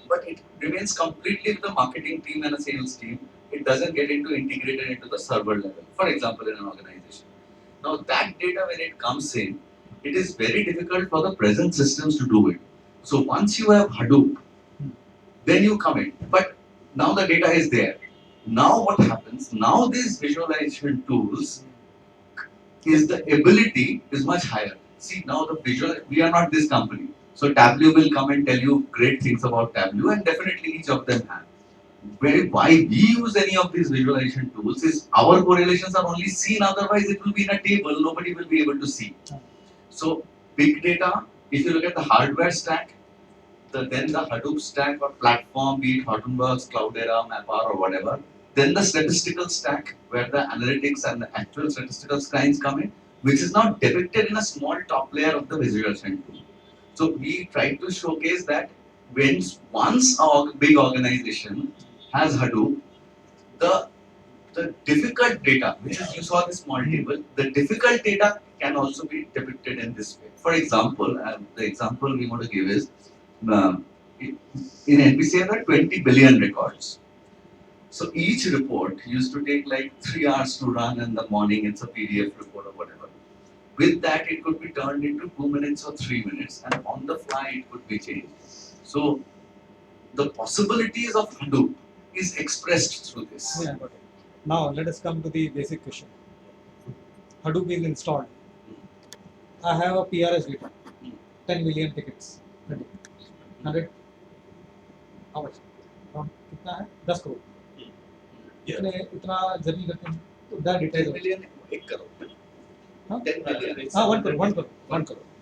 but it remains completely with the marketing team and a sales team. It doesn't get into integrated into the server level. For example, in an organization. Now that data when it comes in, it is very difficult for the present systems to do it. So once you have Hadoop, then you come in. But now the data is there. Now what happens? Now these visualization tools is the ability is much higher. See now the visual, we are not this company. So Tableau will come and tell you great things about Tableau and definitely each of them have. Why we use any of these visualization tools is our correlations are only seen, otherwise it will be in a table, nobody will be able to see. So big data, if you look at the hardware stack, then the Hadoop stack or platform, be it Hortonworks, Cloudera, Mapr or whatever, then the statistical stack where the analytics and the actual statistical kinds come in, which is now depicted in a small top layer of the visualization tool. So we try to showcase that when once a big organization has Hadoop, the the difficult data, which is you saw the small table, the difficult data can also be depicted in this way. For example, the example we want to give is in NPCI there are 20 billion records. So each report used to take like 3 hours to run in the morning. It's a PDF report or whatever. With that, it could be turned into 2 minutes or 3 minutes, and on the fly it could be changed. So the possibilities of Hadoop is expressed through this. Yeah, got it. Now let us come to the basic question. Hadoop is installed. I have a PRS data, 10 million tickets. 100 how much? कितना है? 10 करोड़. इतने इतना journey करते हैं तो that data 10 is million, 1 crore. Huh? 10 million.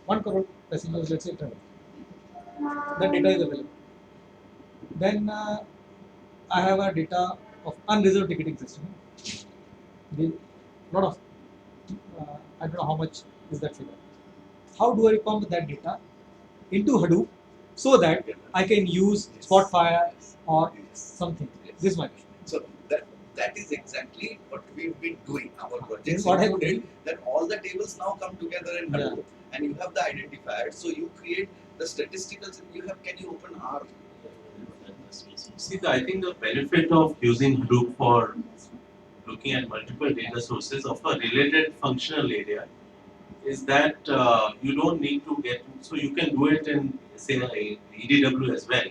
1 crore passengers, let's say travel. That data is available. Then I have a data of unreserved ticketing system. The lot of I don't know how much is that figure. How do I pump that data into Hadoop so that I can use Spotfire or something? This is my question. So that is exactly what we've been doing. Our projects This is what I included do. that all the tables now come together in Yeah. Hadoop, and you have the identifiers. So you create the statisticals. You have. Can you open R? See, I think the benefit of using Hadoop for looking at multiple data sources of a related functional area is that you don't need to get, so you can do it in say EDW as well.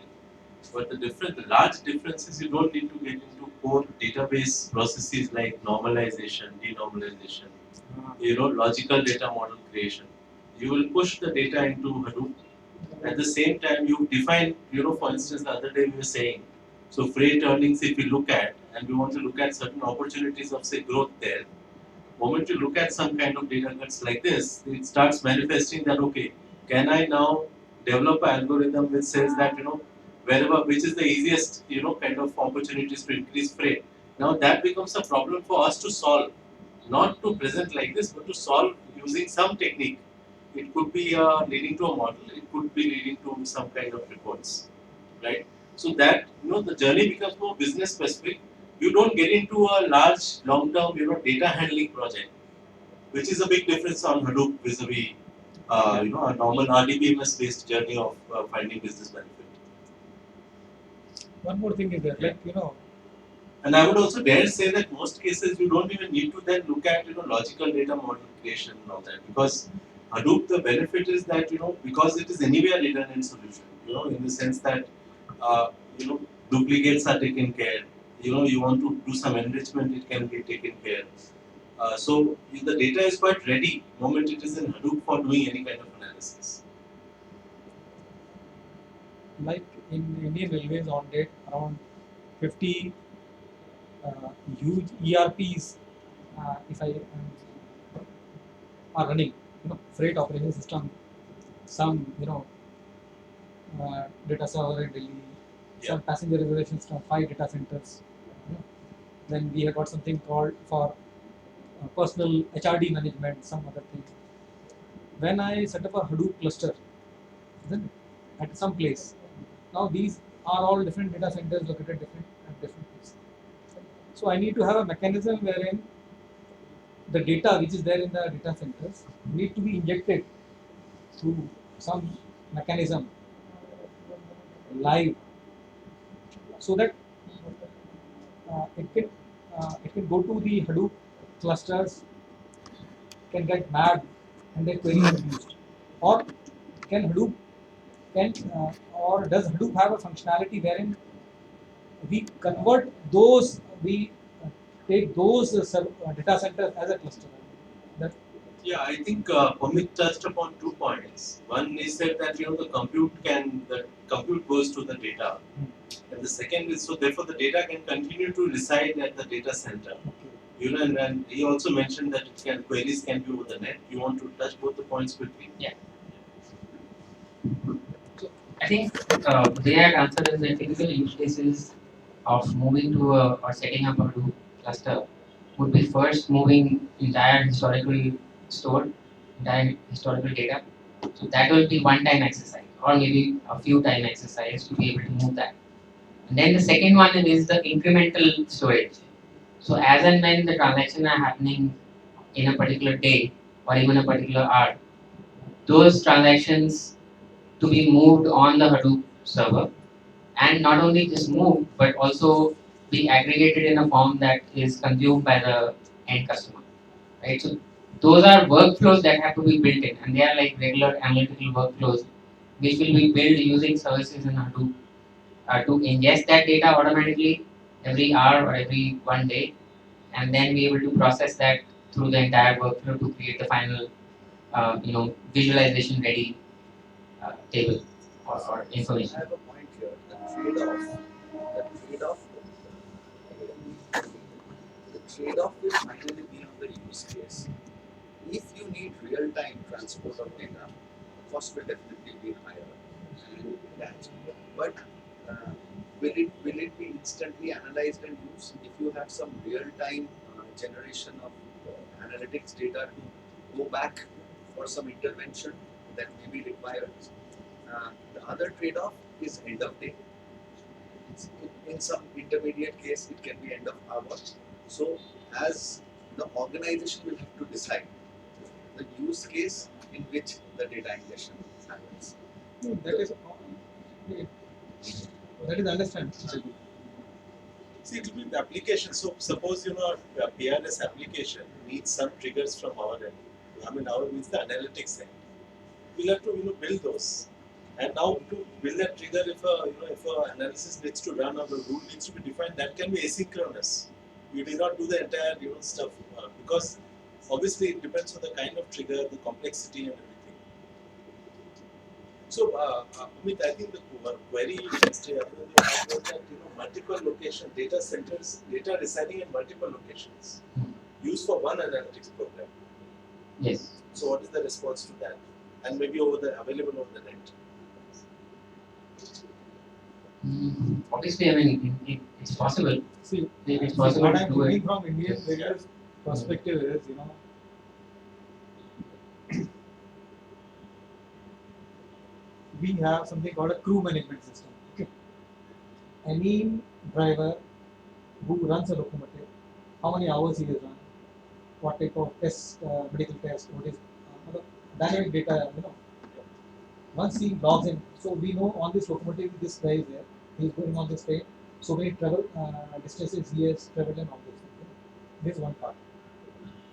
But the large difference is you don't need to get into core database processes like normalization, denormalization, logical data model creation. You will push the data into Hadoop. At the same time, you define, for instance, the other day we were saying, so freight earnings, if we look at, and we want to look at certain opportunities of, say, growth there, moment you look at some kind of data cuts like this, it starts manifesting that, okay, can I now develop an algorithm which says that, wherever, which is the easiest, kind of opportunities to increase freight. Now that becomes a problem for us to solve, not to present like this, but to solve using some technique. It could be leading to a model, it could be leading to some kind of reports, right? So that, the journey becomes more business specific. You don't get into a large, long-term, data handling project, which is a big difference on Hadoop vis-a-vis, a normal RDBMS-based journey of finding business benefit. One more thing is there, like And I would also dare say that most cases you don't even need to then look at logical data model creation and all that, because Hadoop, the benefit is that because it is anyway a redundant solution, in the sense that duplicates are taken care. You want to do some enrichment, it can be taken care. So the data is quite ready moment it is in Hadoop for doing any kind of analysis. like in Indian Railways on date around 50 huge ERPs, if I are running, freight operation system, some data server in Delhi, some passenger reservation system, 5 data centers. Then we have got something called for personal HRD management, some other thing. When I set up a Hadoop cluster, isn't it, at some place, now these are all different data centers located at different places. So I need to have a mechanism wherein the data which is there in the data centers need to be injected through some mechanism live so that it can go to the Hadoop clusters, can get mapped, and then query produced. Or can Hadoop can or does Hadoop have a functionality wherein we convert those we take those data centers as a cluster? That Yeah, I think Amit touched upon 2 points. One is that the compute goes to the data, and the second is so therefore the data can continue to reside at the data center. And he also mentioned that queries can be over the net. You want to touch both the points quickly? I think the way I'd answer is the typical use cases of moving to or setting up a Hadoop cluster would be first moving entire historical data. So that will be one time exercise or maybe a few time exercise to be able to move that. And then the second one is the incremental storage. So as and when the transactions are happening in a particular day or even a particular hour, those transactions to be moved on the Hadoop server and not only just moved but also be aggregated in a form that is consumed by the end customer. Right? So those are workflows that have to be built in and they are like regular analytical workflows which will be built using services in Hadoop to ingest that data automatically every hour or every one day and then be able to process that through the entire workflow to create the final visualization ready table or I information. have a point here. The trade-off will finally be on the use case. If you need real-time transport of data, the cost will definitely be higher. But will it be instantly analyzed and used? If you have some real-time generation of analytics data to go back for some intervention that may be required. The other trade-off is end of day. In some intermediate case, it can be end of hour. So, as the organization will have to decide the use case in which the data ingestion happens. that is understandable. See, it will be the application. So suppose a PRS application needs some triggers from our end. I mean, our means the analytics end. We'll have to build those. And now to build that trigger, if a analysis needs to run or the rule needs to be defined, that can be asynchronous. You need not do the entire stuff because obviously it depends on the kind of trigger, the complexity, and everything. So, Amit, I think the query yesterday was that multiple location data centers, data residing in multiple locations, used for one analytics program. Yes. So, what is the response to that? And maybe available over the net. Obviously, I mean, it's possible. See, It's possible what to I'm do thinking it. from Indian regulars' perspective is, we have something called a crew management system. Okay. Any driver who runs a locomotive, how many hours he has run, what type of test, medical test, what is dynamic data, Once he logs in, so we know on this locomotive this guy is there, he is going on this train, so many travel distances he has traveled and all this. This is one part.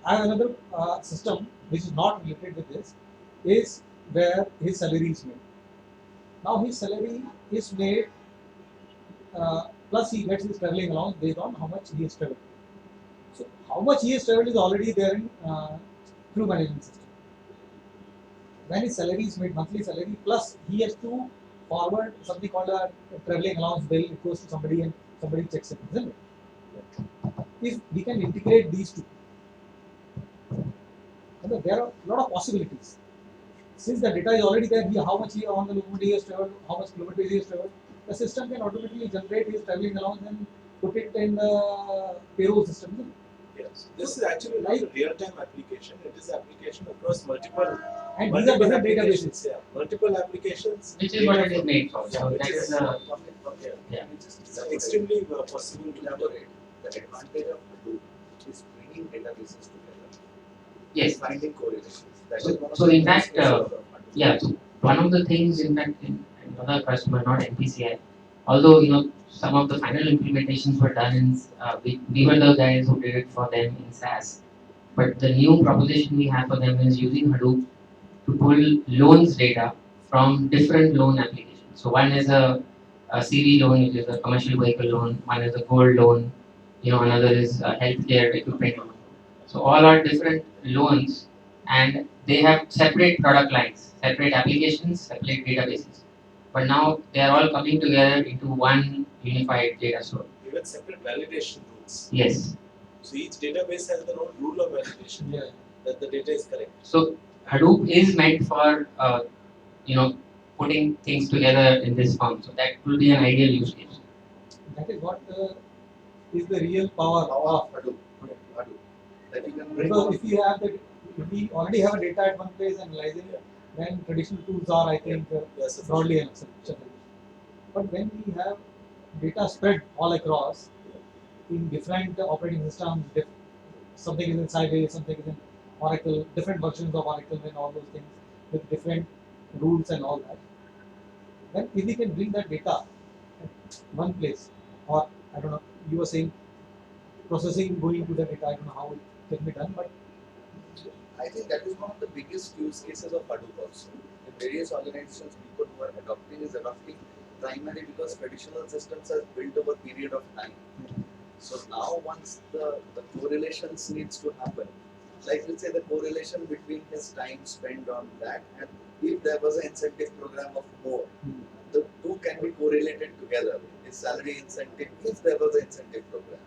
And another system which is not related with this is where his salary is made. Now his salary is made plus he gets his travelling allowance based on how much he has travelled. So how much he has travelled is already there in crew management system. When his salary is made monthly salary plus he has to forward something called a travelling allowance bill, it goes to somebody and somebody checks it, isn't it? If we can integrate these two, there are a lot of possibilities. Since the data is already there, how much he on the locomotive has travelled, how much kilometers he has travelled, the system can automatically generate his travelling allowance and put it in the payroll system. Yes, this is actually not a real-time application. It is application across multiple. And these are different applications. databases. Yeah, multiple applications. Which is what it is made for. So which that is is yeah. It's extremely possible to elaborate. The advantage of Hadoop is bringing databases together, yes. finding correlations. That is one of So the in fact, use cases of Hadoop. yeah. So one of the things, in fact, in another customer, not NPCI, Although some of the final implementations were done in we were the guys who did it for them in SAS. But the new proposition we have for them is using Hadoop to pull loans data from different loan applications. So one is a CV loan, which is a commercial vehicle loan. One is a gold loan. Another is a healthcare equipment loan. So all are different loans, and they have separate product lines, separate applications, separate databases. But now they are all coming together into one unified data store. Even separate validation rules. Yes. So each database has their own rule of validation Yeah. that the data is correct. So Hadoop is meant for putting things together in this form. So that will be an ideal use case. That is what is the real power Power of of Hadoop. Hadoop. That you can bring because on. if you have that, if we already have a data at one place and analyzing it, then traditional tools are, I think, Yes, broadly acceptable. But when we have data spread all across in different operating systems, something is in Sybase, something is in Oracle, different versions of Oracle and all those things with different rules and all that. Then if we can bring that data at one place, or I don't know, you were saying processing going to the data, I don't know how it can be done, but I think that is one of the biggest use cases of Hadoop also. In various organizations, people who are adopting is adopting primarily because traditional systems are built over a period of time. So now once the correlations needs to happen, like let's say the correlation between his time spent on that and if there was an incentive program of more, the two can be correlated together. His salary incentive, if there was an incentive program,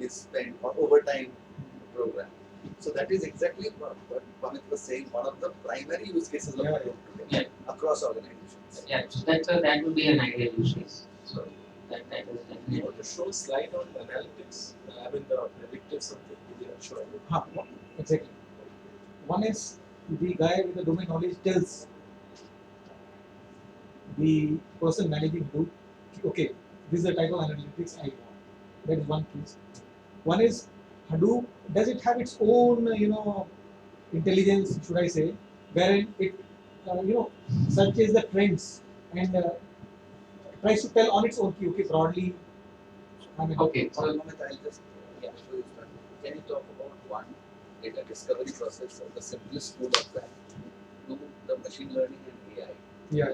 is spent or overtime program. So that is exactly what Pamit was saying, one of the primary use cases of Yeah, Hadoop today across organizations. Yeah, so that would be an ideal use case. So that is You definitely. want to show a slide on analytics, I mean the predictive something we are showing. exactly. One is the guy with the domain knowledge tells the person managing Hadoop, okay, this is the type of analytics I want. That is one case. One is Hadoop, does it have its own, intelligence, should I say, wherein it, searches the trends and tries to tell on its own key, okay, broadly, I mean, Okay, For so a moment, I'll just before you start, can you talk about one data discovery process or the simplest tool of that to the machine learning and AI? yeah,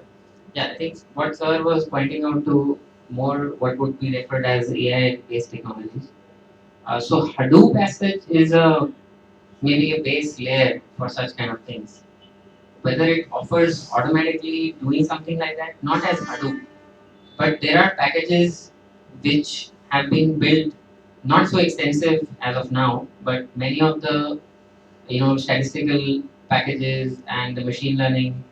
yeah, I think what sir was pointing out to more what would be referred as AI-based technologies. So Hadoop as such is maybe a base layer for such kind of things. Whether it offers automatically doing something like that, not as Hadoop, but there are packages which have been built not so extensive as of now, but many of the statistical packages and the machine learning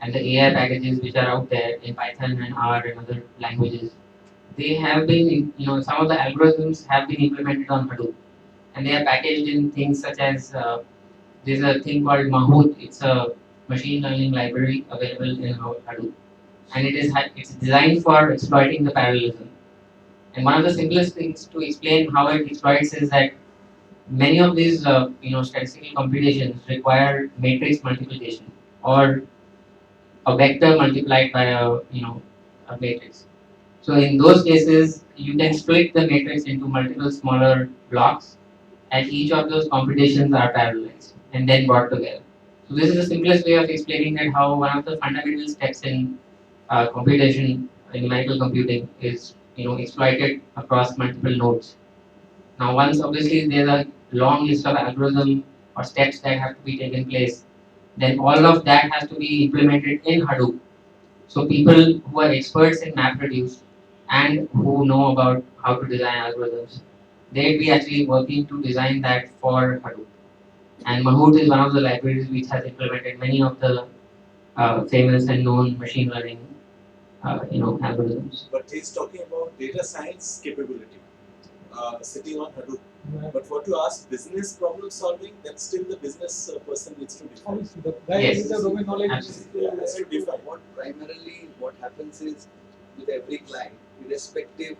and the AI packages which are out there in Python and R and other languages, they have been, some of the algorithms have been implemented on Hadoop, and they are packaged in things such as there's a thing called Mahout. It's a machine learning library available in Hadoop, and it's designed for exploiting the parallelism. And one of the simplest things to explain how it exploits is that many of these statistical computations require matrix multiplication or a vector multiplied by a matrix. So in those cases, you can split the matrix into multiple smaller blocks, and each of those computations are parallelized and then brought together. So this is the simplest way of explaining that how one of the fundamental steps in computation, numerical computing, is exploited across multiple nodes. Now, once obviously there's a long list of algorithm or steps that have to be taken place, then all of that has to be implemented in Hadoop. So people who are experts in MapReduce and who know about how to design algorithms, they'd be actually working to design that for Hadoop. And Mahout is one of the libraries which has implemented many of the famous and known machine learning, algorithms. But he's talking about data science capability sitting on Hadoop. yeah. But what you ask business problem solving, then still the business person needs to define. Obviously, the guy Yes. with the domain knowledge Absolutely. Has to define. What primarily what happens is with every client, irrespective,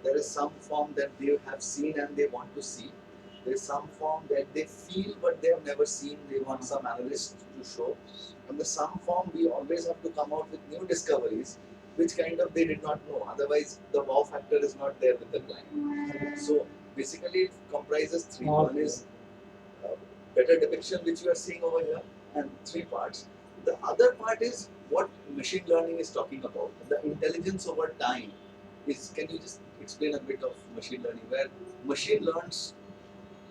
there is some form that they have seen and they want to see. There is some form that they feel but they have never seen. They want some analyst to show. And the some form we always have to come out with new discoveries which kind of they did not know. Otherwise, the wow factor is not there with the client. So basically, it comprises three. One is better depiction, which you are seeing over here, and three parts. The other part is what machine learning is talking about. The intelligence over time is. Can you just explain a bit of machine learning, where machine learns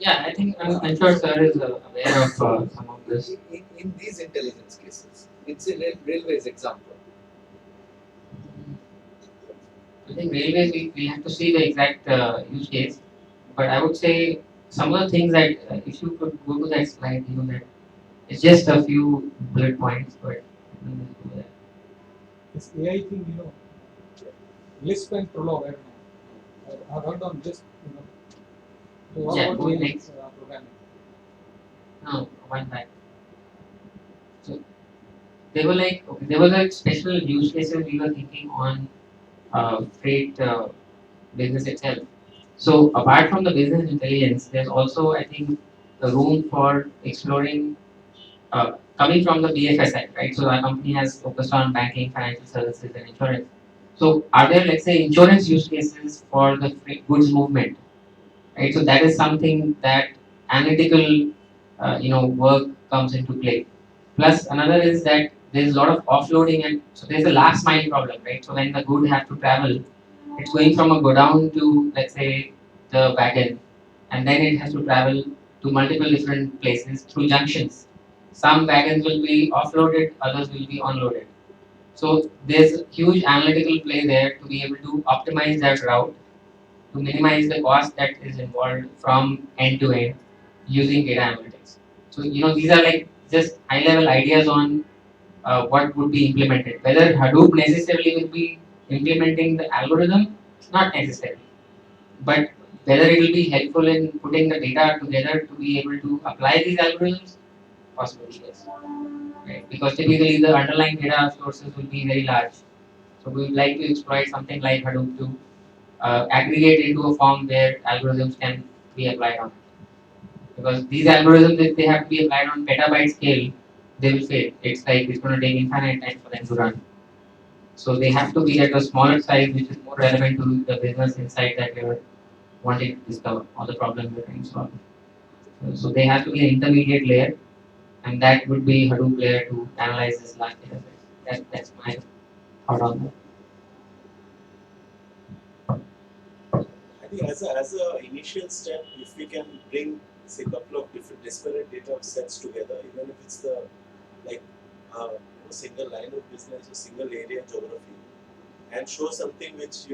Yeah, I think I'm sure sir is aware of some of this. in these intelligence cases? It's a railways example. I think railways we have to see the exact use case, but I would say some of the things that if you could go to that slide, you know that it's just a few bullet points, but This AI thing, you know, Lisp and Prolog, I don't know. I've heard on Lisp, you know. So what Yeah, about going AI next. programming? no one back. So they were like okay, there was like special use cases we were thinking on freight business itself. So apart from the business intelligence, there's also I think the room for exploring coming from the BFS side, right? So our company has focused on banking, financial services, and insurance. So are there let's say insurance use cases for the goods movement, right? So that is something that analytical work comes into play. Plus another is that there's a lot of offloading and so there's a last mile problem, right? So when the good have to travel, it's going from a godown to let's say the wagon, and then it has to travel to multiple different places through junctions. Some wagons will be offloaded, others will be unloaded. So there's huge analytical play there to be able to optimize that route to minimize the cost that is involved from end to end using data analytics. So these are like just high level ideas on what would be implemented. Whether Hadoop necessarily will be implementing the algorithm, not necessarily. But whether it will be helpful in putting the data together to be able to apply these algorithms, possibly yes. Right? Because typically the underlying data sources will be very large. So we would like to exploit something like Hadoop to aggregate into a form where algorithms can be applied on. Because these algorithms, if they have to be applied on petabyte scale, they will fail. It's like it's going to take infinite time for them to run. So they have to be at a smaller size, which is more relevant to the business insight that you're wanting to discover or the problem you're trying to solve. So they have to be an intermediate layer, and that would be Hadoop layer to analyze this large data set. That's my thought on that. I think as a initial step, if we can bring say a couple of different disparate data sets together, even if it's the like single line of business or single area geography, and show something which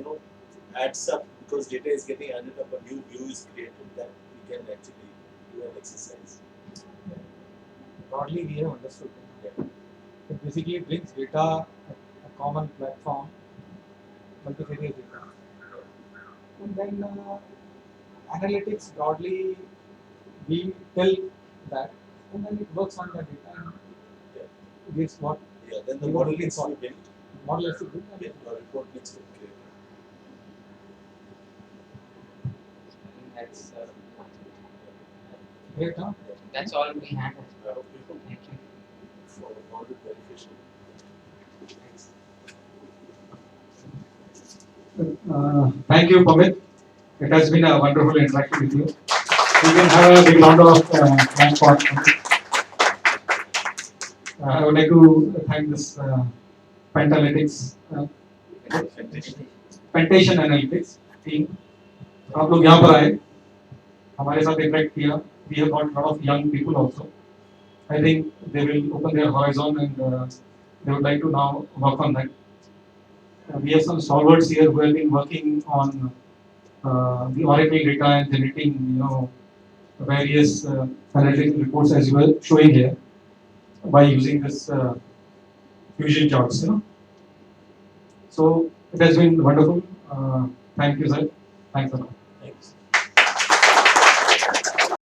adds up because data is getting added up, a new view is created that we can actually do an exercise. Broadly, we have understood. It basically brings data, a common platform, multivariate data. And then analytics broadly, we tell that, and then it works on that data and it gives what Then the we model were needs to looking be built. for. Model has to build and The report needs to be created. That's great, huh? that's all we had. Thank you. For audit verification. Thank you, Pamit. It has been a wonderful interaction with you. We can have a big round of applause for Pamit. I would like to thank this Pentalytics, Pentation Analytics team. आप लोग यहाँ पर आए, हमारे साथ interact किया. We have got a lot of young people also. I think they will open their horizon and they would like to now work on that. We have some stalwarts here who have been working on the Oracle data and generating, various analytical reports as you were showing here by using this fusion charts. So it has been wonderful. Thank you, sir. Thanks a lot.